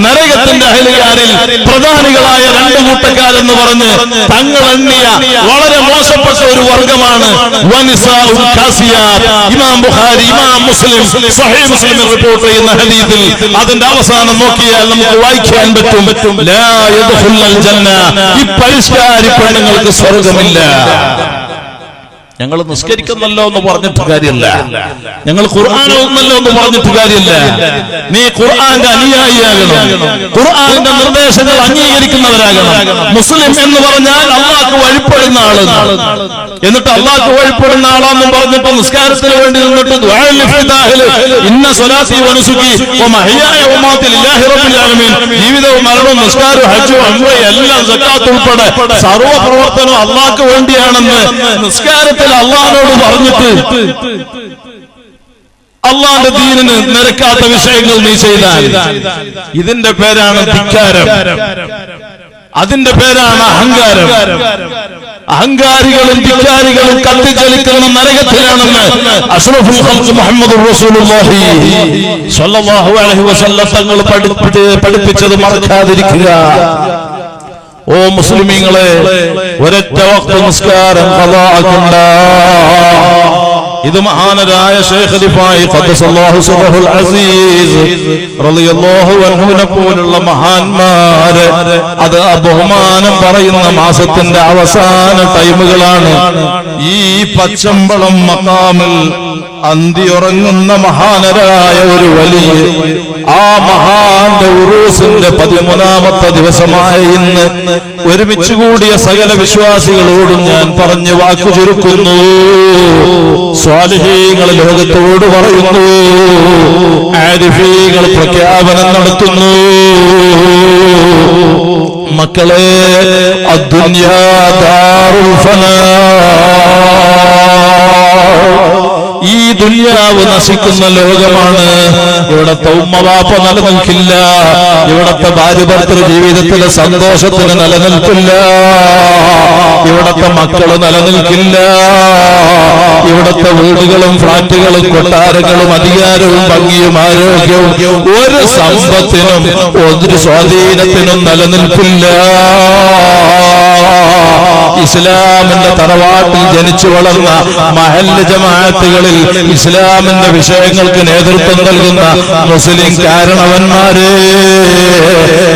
നരകത്തിന്റെ അഹലുകാരിൽ പ്രധാനികളായ രണ്ട് കൂട്ടക്കാരെന്ന് പറഞ്ഞ് തങ്ങൾ എണ്ണിയ വളരെ മോശപ്പെട്ട ഒരു വർഗമാണ് വനിസാഉൻ കാസിയാത്ത്. ഇമാം ബുഖാരി, ഇമാം മുസ്ലിം സ്വഹീഹ് മുസ്ലിമിൽ റിപ്പോർട്ട് ചെയ്യുന്ന ഹദീസിൽ അതിന്റെ അവസാനം നോക്കിയാൽ നമുക്ക് വായിക്കാൻ പറ്റും, ലാ യദ്ഖുലുൽ ജന്ന, ഈ പരിഷ്കാരി പെണ്ണുങ്ങൾക്ക് സ്വർഗ്ഗമില്ല. ഞങ്ങൾ നിസ്കരിക്കുന്നല്ലോ എന്ന് പറഞ്ഞിട്ട് കാര്യമില്ല, ഞങ്ങൾ ഖുർആൻ ഓതുന്നല്ലോ എന്ന് പറഞ്ഞിട്ട് കാര്യമില്ല. നീ ഖുർആന്റെ അനുയായിയാകണം, ഖുർആന്റെ നിർദ്ദേശങ്ങൾ അംഗീകരിക്കുന്നവരാകണം. മുസ്ലിം എന്ന് പറഞ്ഞാൽ അള്ളാഹ്ക്ക് വഴിപ്പെടുന്ന ആള്. എന്നിട്ട് അള്ളാഹ്ക്ക് വഴിപ്പെടുന്ന ആളാന്നും പറഞ്ഞിട്ട് നിസ്കാരത്തിന് വേണ്ടി നിന്നിട്ട് ഇന്ന സ്വലാത്തി വനുസുഖി വമഹ്യായ വമമാതി ലില്ലാഹി റബ്ബിൽ ആലമീൻ, ജീവിതവും മരണവും നിസ്കാരവും ഹജ്ജും ഉംറയും എല്ലാം സക്കാത്ത് ഉൾപ്പെടെ സർവ്വ പ്രവർത്തനവും അള്ളാഹ്ക്ക് വേണ്ടിയാണെന്ന് നിസ്കാരത്തിൽ അള്ളാഹിനോട് പറഞ്ഞിട്ട് അള്ളാന്റെ ദീനിന് നിരക്കാത്ത വിഷയങ്ങൾ നീ ചെയ്താൽ ഇതിന്റെ പേരാണ് ധിക്കാരം, അതിന്റെ പേരാണ് അഹങ്കാരം. അഹങ്കാരികളും ധിക്കാരികളും കത്തിച്ചലിക്കുന്ന നരകത്തിലാണെന്ന് അഷ്റഫുൽ ഖൽഖ് മുഹമ്മദുർ റസൂലുള്ളാഹി സ്വല്ലല്ലാഹു അലൈഹി വസല്ലം തങ്ങൾ പഠിപ്പിച്ചത് മറക്കാതിരിക്കുക. ഓ മുസ്ലിമീങ്ങളെ, ഒരൊറ്റ വഖ്ത് നിസ്കാരം ഖളാ ആക്കണ്ട. ഇത് മഹാനരായ ശൈഖ് റിഫായി ഖദ്ദസല്ലാഹു സിറഹുൽ അസീസ് റളിയല്ലാഹു അൻഹുവിനെ പോലുള്ള മഹാന്മാര് അത് ബഹുമാനം പറയുന്ന മാസത്തിന്റെ അവസാന ടൈമുകളാണ്. ഈ പച്ചമ്പളം മഖാമിൽ അന്തിയുറങ്ങുന്ന മഹാനരായ ഒരു വലിയ ആ മഹാന്റെ ഉറൂസിന്റെ 13ാമത്തെ ദിവസമായ ഇന്ന് ഒരുമിച്ച് കൂടിയ സകല വിശ്വാസികളോടും ഞാൻ പറഞ്ഞു വാക്കു ചുരുക്കുന്നു. സ്വാലിഹീങ്ങൾ ലോകത്തോട് പറയുന്നു, ആരിഫീങ്ങൾ പ്രഖ്യാപനം നടത്തുന്നു. മക്കളെ, അദ്ദുനിയാ ദാറുൽ ഫനാ, ഈ ദുനിയാവ് നശിക്കുന്ന ലോകമാണ്. ഇവിടത്തെ ഉമ്മവാപ്പ നിലനിൽക്കില്ല, ഇവിടത്തെ ഭാര്യ ഭർത്തൃ ജീവിതത്തിലെ സന്തോഷത്തിന് നിലനിൽക്കില്ല, ഇവിടത്തെ മക്കള് നിലനിൽക്കില്ല, ഇവിടത്തെ വീടുകളും ഫ്ളാറ്റുകളും കൊട്ടാരങ്ങളും അധികാരവും ഭംഗിയും ആരോഗ്യവും ഒരു സമ്പത്തിനും ഒരു സ്വാധീനത്തിനും നിലനിൽക്കില്ല. ഇസ്ലാമിന്റെ തറവാട്ടിൽ ജനിച്ചു വളർന്ന മഹല്ല് ജമാഅത്തുകളിൽ ഇസ്ലാമിന്റെ വിഷയങ്ങൾക്ക് നേതൃത്വം നൽകുന്ന മുസ്ലിം കാരണവന്മാരെ,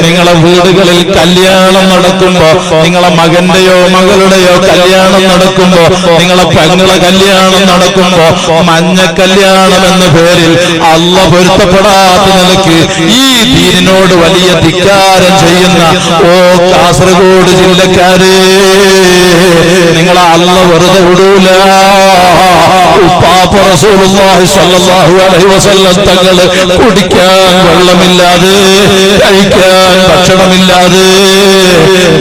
നിങ്ങളെ വീടുകളിൽ കല്യാണം നടക്കുമ്പോ, നിങ്ങളെ മകന്റെയോ മകളുടെയോ കല്യാണം നടക്കുമ്പോ, നിങ്ങളെ പെങ്ങളെ കല്യാണം നടക്കുമ്പോ മഞ്ഞ കല്യാണം എന്ന പേരിൽ അല്ലാഹ് പൊരുത്തപ്പെടാത്ത നിലയ്ക്ക് ഈ ദീനിനോട് വലിയ ധിക്കാരം ചെയ്യുന്ന ഓ കാസർഗോഡ് ജില്ലക്കാരെ, നിങ്ങളെ അല്ലാഹ് വെറുതെ വിടൂല. ഉപ്പാപ്പ റസൂലുള്ളാഹി സ്വല്ലല്ലാഹു അലൈഹി വസല്ലം തങ്ങൾ കുടിക്കാൻ വെള്ളമില്ലാതെ, കഴിക്കാൻ ഭക്ഷണമില്ലാതെ,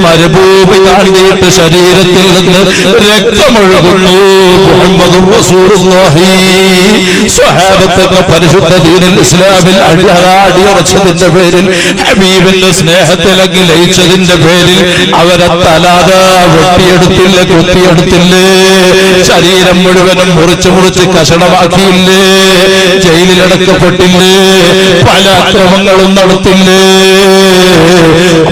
മരുഭൂമി താണ്ടിയിട്ട് ശരീരത്തിൽ നിന്ന് രക്തമൊഴുകുന്നു. മുഹമ്മദുർ റസൂലുള്ളാഹി സ്വഹാബത്തുകൾ പരിശുദ്ധ ദീനുൽ ഇസ്ലാമിൽ അടിയുറച്ചതിന്റെ പേരിൽ, ഹബീബിന്റെ സ്നേഹത്തിലേക്ക് ലയിച്ചതിന്റെ പേരിൽ അവരെ തലാത വെട്ടിയെടുത്തില്ലേ, കുത്തിയെടുത്തില്ലേ, ശരീരം മുഴുവനും മുറിച്ച് മുറിച്ച് കഷണമാക്കിയില്ലേ, ജയിലിലടക്കപ്പെട്ടില്ലേ, പല അക്രമങ്ങളും നടത്തില്ലേ.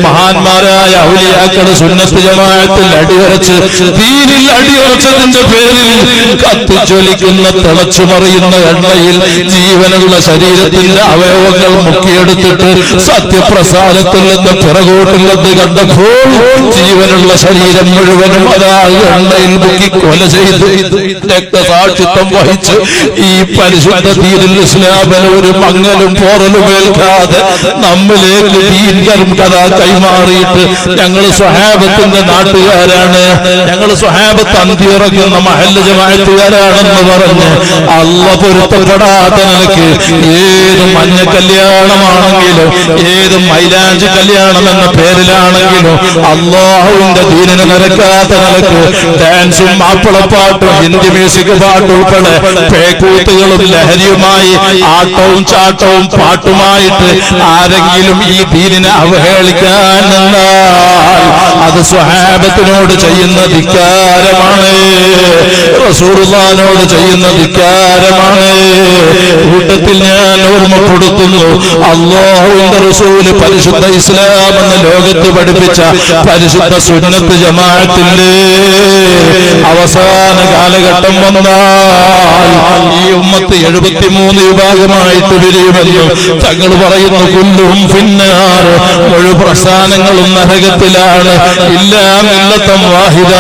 മഹാന്മാരായ ഔലിയാക്കള് സുന്നത്ത് ജമാഅത്തിൽ അടിയുറച്ച് ദീനിൽ അടിയുറച്ചതിന്റെ പേരിൽ കത്തിജ്വലിക്കുന്ന തിളച്ചുമറിയുന്ന എണ്ണയിൽ ജീവനുള്ള ശരീരത്തിന്റെ അവയവങ്ങൾ മുക്കിയെടുത്തിട്ട് സത്യപ്രസാദത്തിൽ നിന്ന് പിറകോട്ടുള്ളത് കണ്ടപ്പോൾ ജീവനുള്ള ശരീരം മുഴുവനും അതാ എണ്ണയിൽ മുക്കി കൊല ചെയ്ത് രക്തസാക്ഷിത്വം വഹിച്ച് ഈ പരിശുദ്ധ ദീനുൽ ഇസ്ലാമിന് ഒരു മങ്ങലും പോറലും ഏൽക്കാതെ നമ്മിലേക്ക് ദീൻ കഥ കൈമാറിയിട്ട് ഞങ്ങൾ സ്വഹാബത്തിന്റെ നാട്ടുകാരാണ്, ഞങ്ങൾ സ്വഹാബത്ത് അന്തിയിറങ്ങുന്ന മഹല്ല് ജമാഅത്തുകാരാണെന്ന് പറഞ്ഞ് അല്ലാഹ് പൊരുത്തപ്പെടാത്ത നിലയ്ക്ക് ഏത് മഞ്ഞ കല്യാണമാണെങ്കിലും, ഏത് മൈലാഞ്ചി കല്യാണം എന്ന പേരിലാണെങ്കിലും അല്ലാഹുവിന്റെ ദീനിനെ നിരക്കാത്ത നിലയ്ക്ക് ഡാൻസും മാപ്പിളപ്പാട്ടും ഹിന്ദി മ്യൂസിക് പാട്ടും ഉൾപ്പെടെ പേക്കൂത്തുകളും ലഹരിയുമായി ആട്ടവും ചാട്ടവും പാട്ടുമായിട്ട് ആരെങ്കിലും ഈ ദീനിനെ അവഹേളിക്കാൻ നിന്നാൽ അത് സ്വഹാബത്തിനോട് ചെയ്യുന്ന ധിക്കാരമാണ്, റസൂലുള്ളാഹിനോട് ചെയ്യുന്ന ധിക്കാരമാണ്. കൂട്ടത്തിൽ ഞാൻ ഓർമ്മപ്പെടുത്തുന്നു, അല്ലാഹുവിന്റെ റസൂല് പരിശുദ്ധ ഇസ്ലാം എന്ന ലോകത്ത് പഠിപ്പിച്ച പരിശുദ്ധ സുന്നത്ത് ജമാഅത്തിന്റെ അവസാന കാലഘട്ടം വന്നാൽ ഈ ഉമ്മത്ത് 73 വിഭാഗമായിട്ട് പിരിയുമെന്നും തങ്ങൾ പറയുന്നു. കുല്ലും ഫിന്നാർ, മുഴു പ്രസ്ഥാനങ്ങളും നരകത്തിലാണ്. ഇല്ലാ മില്ലത്തൻ വാഹിദ,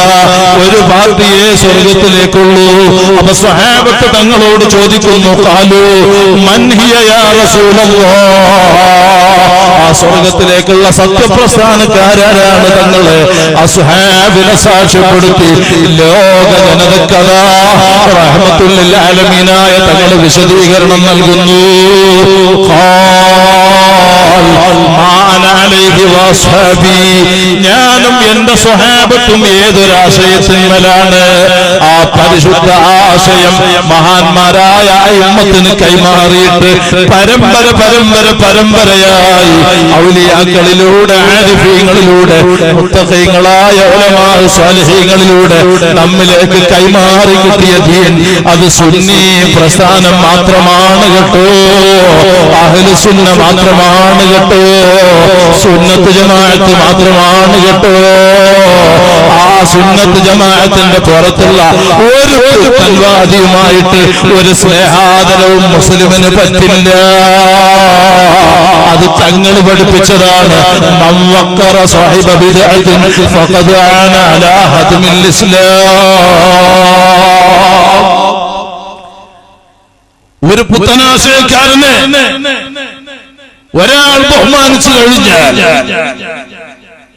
ഒരു പാർട്ടിയെ സ്വർഗത്തിലേക്കുള്ളൂ. അപ്പൊ സ്വഹാബത്ത് തങ്ങളോട് ചോദിക്കുന്നു, ഖാലൂ മൻ ഹിയ യാ റസൂലല്ലാഹ്, ആ സ്വർഗത്തിലേക്കുള്ള സത്യപ്രസ്ഥാനക്കാരാണ് തങ്ങള്? അസ്ഹാബിനെ സാക്ഷ്യപ്പെടുത്തി ലോക ജനതക്കഥ റഹ്മത്തുൽ ലിൽ ആലമീനായ തങ്ങൾ വിശദീകരണം നൽകുന്നു. ഞാനും എന്റെ സ്വഹാബത്തും ഏതൊരാശയത്തിന്മേലാണ്? ആ പരിശുദ്ധ ആശയം മഹാന്മാരായ അയിമ്മത്തിന് കൈമാറിയിട്ട് പരമ്പര പരമ്പര പരമ്പരയായി ഔലിയാക്കളിലൂടെ, ആരിഫീങ്ങളിലൂടെ, മുത്തഖീങ്ങളായ ഉലമാ സ്വാലിഹീങ്ങളിലൂടെ നമ്മിലേക്ക് കൈമാറി കിട്ടിയ ദീൻ അത് സുന്നി പ്രസ്ഥാനം മാത്രമാണ് കേട്ടോ. അഹ്ലുസുന്ന മാത്രമാണ് കേട്ടോ, സുന്നത്ത് ജമാഅത്ത് മാത്രമാണ് കേട്ടോ. ആ സുന്നത്ത് ജമാഅത്തിന്റെ പുറത്തുള്ള ഒരു തൽവാദിയുമായിട്ട് ഒരു സ്നേഹാദരവും മുസ്ലിമിന് പറ്റില്ല. അത് തങ്ങൾ പഠിപ്പിച്ചതാണ്. മവ്വഖറ സാഹിബ ബിദ്അത്തിൻ ഫഖദ് ആന അലാ ഹദ്മിൽ ഇസ്ലാം. ഒരു പുത്തനാശയക്കാരനെ ഒരാൾ ബഹുമാനിച്ചു കഴിഞ്ഞാൽ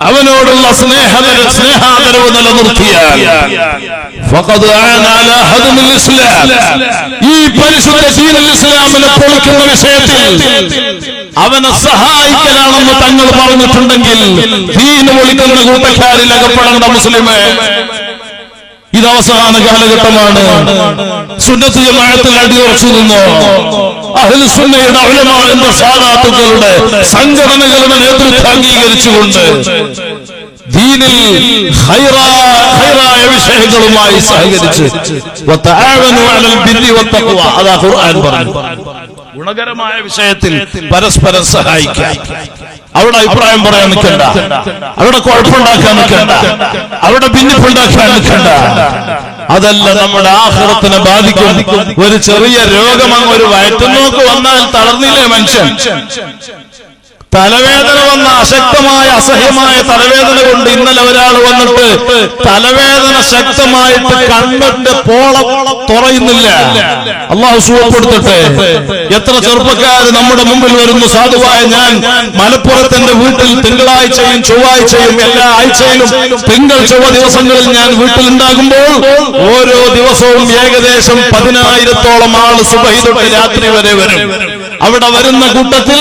അവനോടുള്ള സ്നേഹാദരവ് നിലനിർത്തിയാൽ ഫഖദ് ആന അലാ ഹദ്മിൽ ഇസ്ലാം, ഈ പരിശുദ്ധ ദീനുൽ ഇസ്ലാമിനെ പൊളിക്കുന്ന വിഷയത്തിൽ അവനെ സഹായിക്കലാണെന്ന് തങ്ങൾ പറഞ്ഞിട്ടുണ്ടെങ്കിൽ ദീന് പൊളിക്കുന്ന കൂട്ടക്കാരിൽ അകപ്പെടേണ്ട മുസ്ലിമേ, ഇത് അവസാന കാലഘട്ടമാണ്. സുന്നത്ത് ജമാഅത്തിൽ അടിയുറച്ചു നിന്നോ, അഹ്ലു സുന്നയുടെ ഉലമാഇന്റെ സാദാത്തുക്കളുടെ സംഘടനകളുടെ നേതൃത്വം അംഗീകരിച്ചുകൊണ്ട് ദീനിൽ ഖൈറായ വിഷയങ്ങളുമായി സഹകരിച്ച് വതആവനു അലൽ ബിർരി വത്തഖ്വ, അതാ ഖുർആൻ പറഞ്ഞു. ഗുണകരമായ വിഷയത്തിൽ പരസ്പരം സഹായിക്കാം. അവിടെ അഭിപ്രായം പറയാൻ നിൽക്കണ്ട, അവിടെ കുഴപ്പമുണ്ടാക്കാൻ നിൽക്കണ്ട, അവിടെ ഭിന്നിപ്പുണ്ടാക്കാൻ നിൽക്കണ്ട. അതല്ല നമ്മുടെ ആഖിറത്തിനെ ബാധിക്കും. ഒരു ചെറിയ രോഗം അങ്ങ് ഒരു വയറ്റുനോക്ക് വന്നാൽ തളർന്നില്ലേ മനുഷ്യൻ? തലവേദന വന്ന അശക്തമായ അസഹ്യമായ തലവേദന കൊണ്ട് ഇന്നലെ ഒരാൾ വന്നിട്ട് തലവേദന ശക്തമായിട്ട് കണ്ണിന്റെ പോളം തുറയുന്നില്ല. അള്ളാഹു സുഖപ്പെടുത്തട്ടെ. എത്ര ചെറുപ്പക്കാര് നമ്മുടെ മുമ്പിൽ വരുന്നു. സാധുവായ ഞാൻ മലപ്പുറത്തിന്റെ വീട്ടിൽ തിങ്കളാഴ്ചയും ചൊവ്വാഴ്ചയും എല്ലാ ആഴ്ചയിലും തിങ്കൾ ചൊവ്വ ദിവസങ്ങളിൽ ഞാൻ വീട്ടിലുണ്ടാകുമ്പോൾ ഓരോ ദിവസവും ഏകദേശം 10,000-ഓളം ആള് സുബഹി തൊട്ട് രാത്രി വരെ വരും. അവിടെ വരുന്ന കൂട്ടത്തിൽ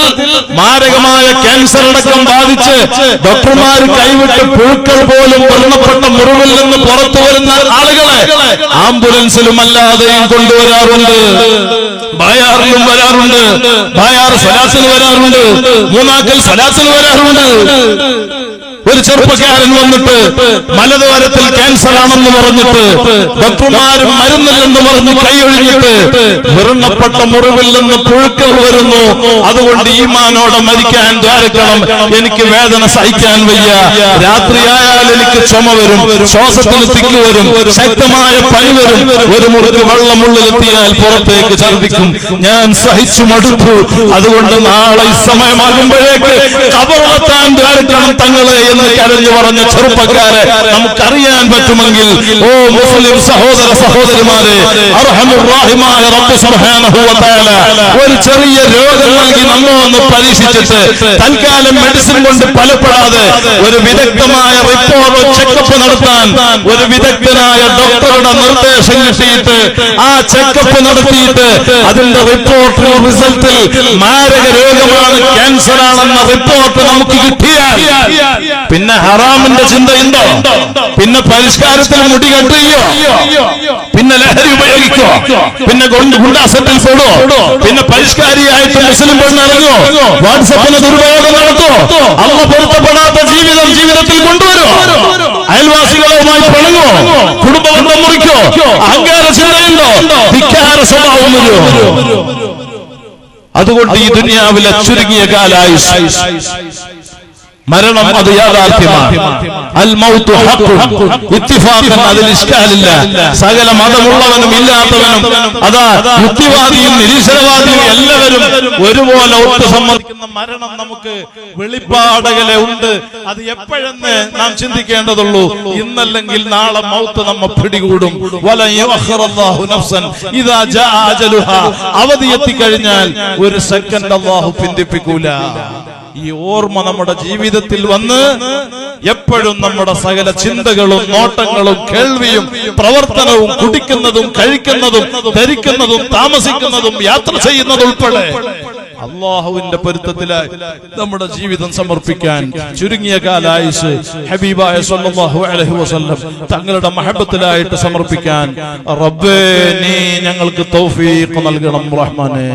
മാരകമായ ക്യാൻസർ അടക്കം ബാധിച്ച് ഡോക്ടർമാർ കൈവിട്ട് പുഴുക്കൾ പോലും വർണ്ണപ്പെട്ട മുറിവിൽ നിന്ന് പുറത്തു വരുന്ന ആളുകളെ ആംബുലൻസിലും അല്ലാതെയും കൊണ്ടുവരാറുണ്ട്. ബായാറിലും വരാറുണ്ട്, ബായാർ സ്വലാസിന് വരാറുണ്ട്, മൂന്നാക്കൽ സ്വലാസിന് വരാറുണ്ട്. ഒരു ചെറുപ്പക്കാരൻ വന്നിട്ട് മലദ്വാരത്തിൽ ക്യാൻസർ ആണെന്ന് പറഞ്ഞിട്ട് ഡോക്ടർമാരും മരുന്നില്ലെന്ന് പറഞ്ഞ് കൈയൊഴിഞ്ഞിട്ട് വിറങ്ങപ്പെട്ട മുറിവിൽ നിന്ന് പുഴുക്കൾ വരുന്നു. അതുകൊണ്ട് ഈമാനോടെ മരിക്കാൻ ദ്വാരക്കണം, എനിക്ക് വേദന സഹിക്കാൻ വയ്യ, രാത്രിയായാൽ എനിക്ക് ചുമ വരും, ശ്വാസത്തിന് തിക്ക് വരും, ശക്തമായ പനി വരും, ഒരു മുറിക്ക് വെള്ളമുള്ളിലെത്തിയാൽ പുറത്തേക്ക് ഛർദ്ദിക്കും, ഞാൻ സഹിച്ചു മടുത്തു, അതുകൊണ്ട് നാളെ സമയമാകുമ്പോഴേക്ക് ഖബറെത്താൻ ദ്വാരക്കണം തങ്ങളെ എന്ന് കരഞ്ഞു പറഞ്ഞ ചെറുപ്പക്കാരെ നമുക്കറിയാൻ പറ്റുമെങ്കിൽ, ഓ മുസ്ലിം സഹോദര സഹോദരിമാരെ, അർഹമുർ റഹീമായ റബ്ബ് സുബ്ഹാനഹു വ തആല ഒരു ചെറിയ രോഗം നൽകി നമ്മൊന്ന് പരീക്ഷിച്ചിട്ട് തൽക്കാലം മെഡിസിൻ കൊണ്ട് ഫലപ്പെടാതെ ഒരു വിദഗ്ധമായ റിപ്പോർട്ട് ചെക്കപ്പ് നടത്താൻ ഒരു വിദഗ്ധനായ ഡോക്ടറുടെ നിർദ്ദേശം കിട്ടിയിട്ട് ആ ചെക്കപ്പ് നടത്തിയിട്ട് അതിന്റെ റിപ്പോർട്ട് റിസൾട്ടിൽ മാരക രോഗമാണ്, ക്യാൻസർ ആണെന്ന റിപ്പോർട്ട് നമുക്ക് കിട്ടിയാൽ പിന്നെ ഹറാമിന്റെ ചിന്തയുണ്ടോ? പിന്നെ പരിഷ്കാരത്തിൽ മുടി കെട്ടുകയോ? പിന്നെ ലഹരി ഉപയോഗിക്കോ? പിന്നെ ഗുണ്ടാസത്തിൽ പെടോ? പിന്നെ പരിഷ്കാരിയായിട്ട് മുസ്ലിം പെണ്ണിറങ്ങോ? വാട്സപ്പിന് ദുരുപയോഗം നടത്തോ? അള്ള പൊരുത്തപ്പെടാത്ത ജീവിതത്തിൽ കൊണ്ടുവരോ? അയൽവാസികളുമായി പണങ്ങോ? കുടുംബബന്ധം മുറിക്കോ? അഹങ്കാര ചിന്തയുണ്ടോ? ധിക്കാര സ്വഭാവം വരുമോ? അതുകൊണ്ട് ഈ ദുനിയാവിലെ ചുരുങ്ങിയ കാലായുസ്, മരണം അത് യാഥാർത്ഥ്യമാണ്. അൽ മൗതു ഹഖ്ഖുൻ ഇത്തിഫാഖൻ, അതിൽ ഇഷ്കാലില്ല. സകല മതമുള്ളവനും ഇല്ലാത്തവനും, അതാ യുക്തിവാദിയും നിരീശ്വരവാദിയും എല്ലാവരും ഒരുപോലെ ഒത്തു സമ്മതിക്കുന്ന മരണം നമുക്ക് വെളിപ്പാടകലെ ഉണ്ട്. അത് എപ്പോഴെന്ന് നാം ചിന്തിക്കേണ്ടതുള്ളൂ. ഇന്നല്ലെങ്കിൽ നാളെ മൗത്ത് നമ്മെ പിടികൂടും. വലൻ യുഅഖിറല്ലാഹു നഫ്സൻ ഇദാ ജാഅ അജലുഹാ, അവധി എത്തിക്കഴിഞ്ഞാൽ ഒരു സെക്കൻഡ് അല്ലാഹു പിന്തിപ്പിക്കൂല. ഈ ഓർമ്മ നമ്മുടെ ജീവിതത്തിൽ വന്ന് എപ്പോഴും നമ്മുടെ സകല ചിന്തകളും നോട്ടങ്ങളും കേൾവിയും പ്രവർത്തനവും കുടിക്കുന്നതും കഴിക്കുന്നതും ധരിക്കുന്നതും താമസിക്കുന്നതും യാത്ര ചെയ്യുന്നതും ഉൾപ്പെടെ അല്ലാഹുവിന്റെ പൊരുത്തത്തിലായി നമ്മുടെ ജീവിതം സമർപ്പിക്കാൻ ചുരുങ്ങിയ കാലായുസ് ഹബീബായ സ്വല്ലല്ലാഹു അലൈഹി വസല്ലം തങ്ങളുടെ മഹബത്തിലായിട്ട് സമർപ്പിക്കാൻ റബ്ബേ നീ ഞങ്ങൾക്ക് തൗഫീഖ് നൽകണം റഹ്മാനേ.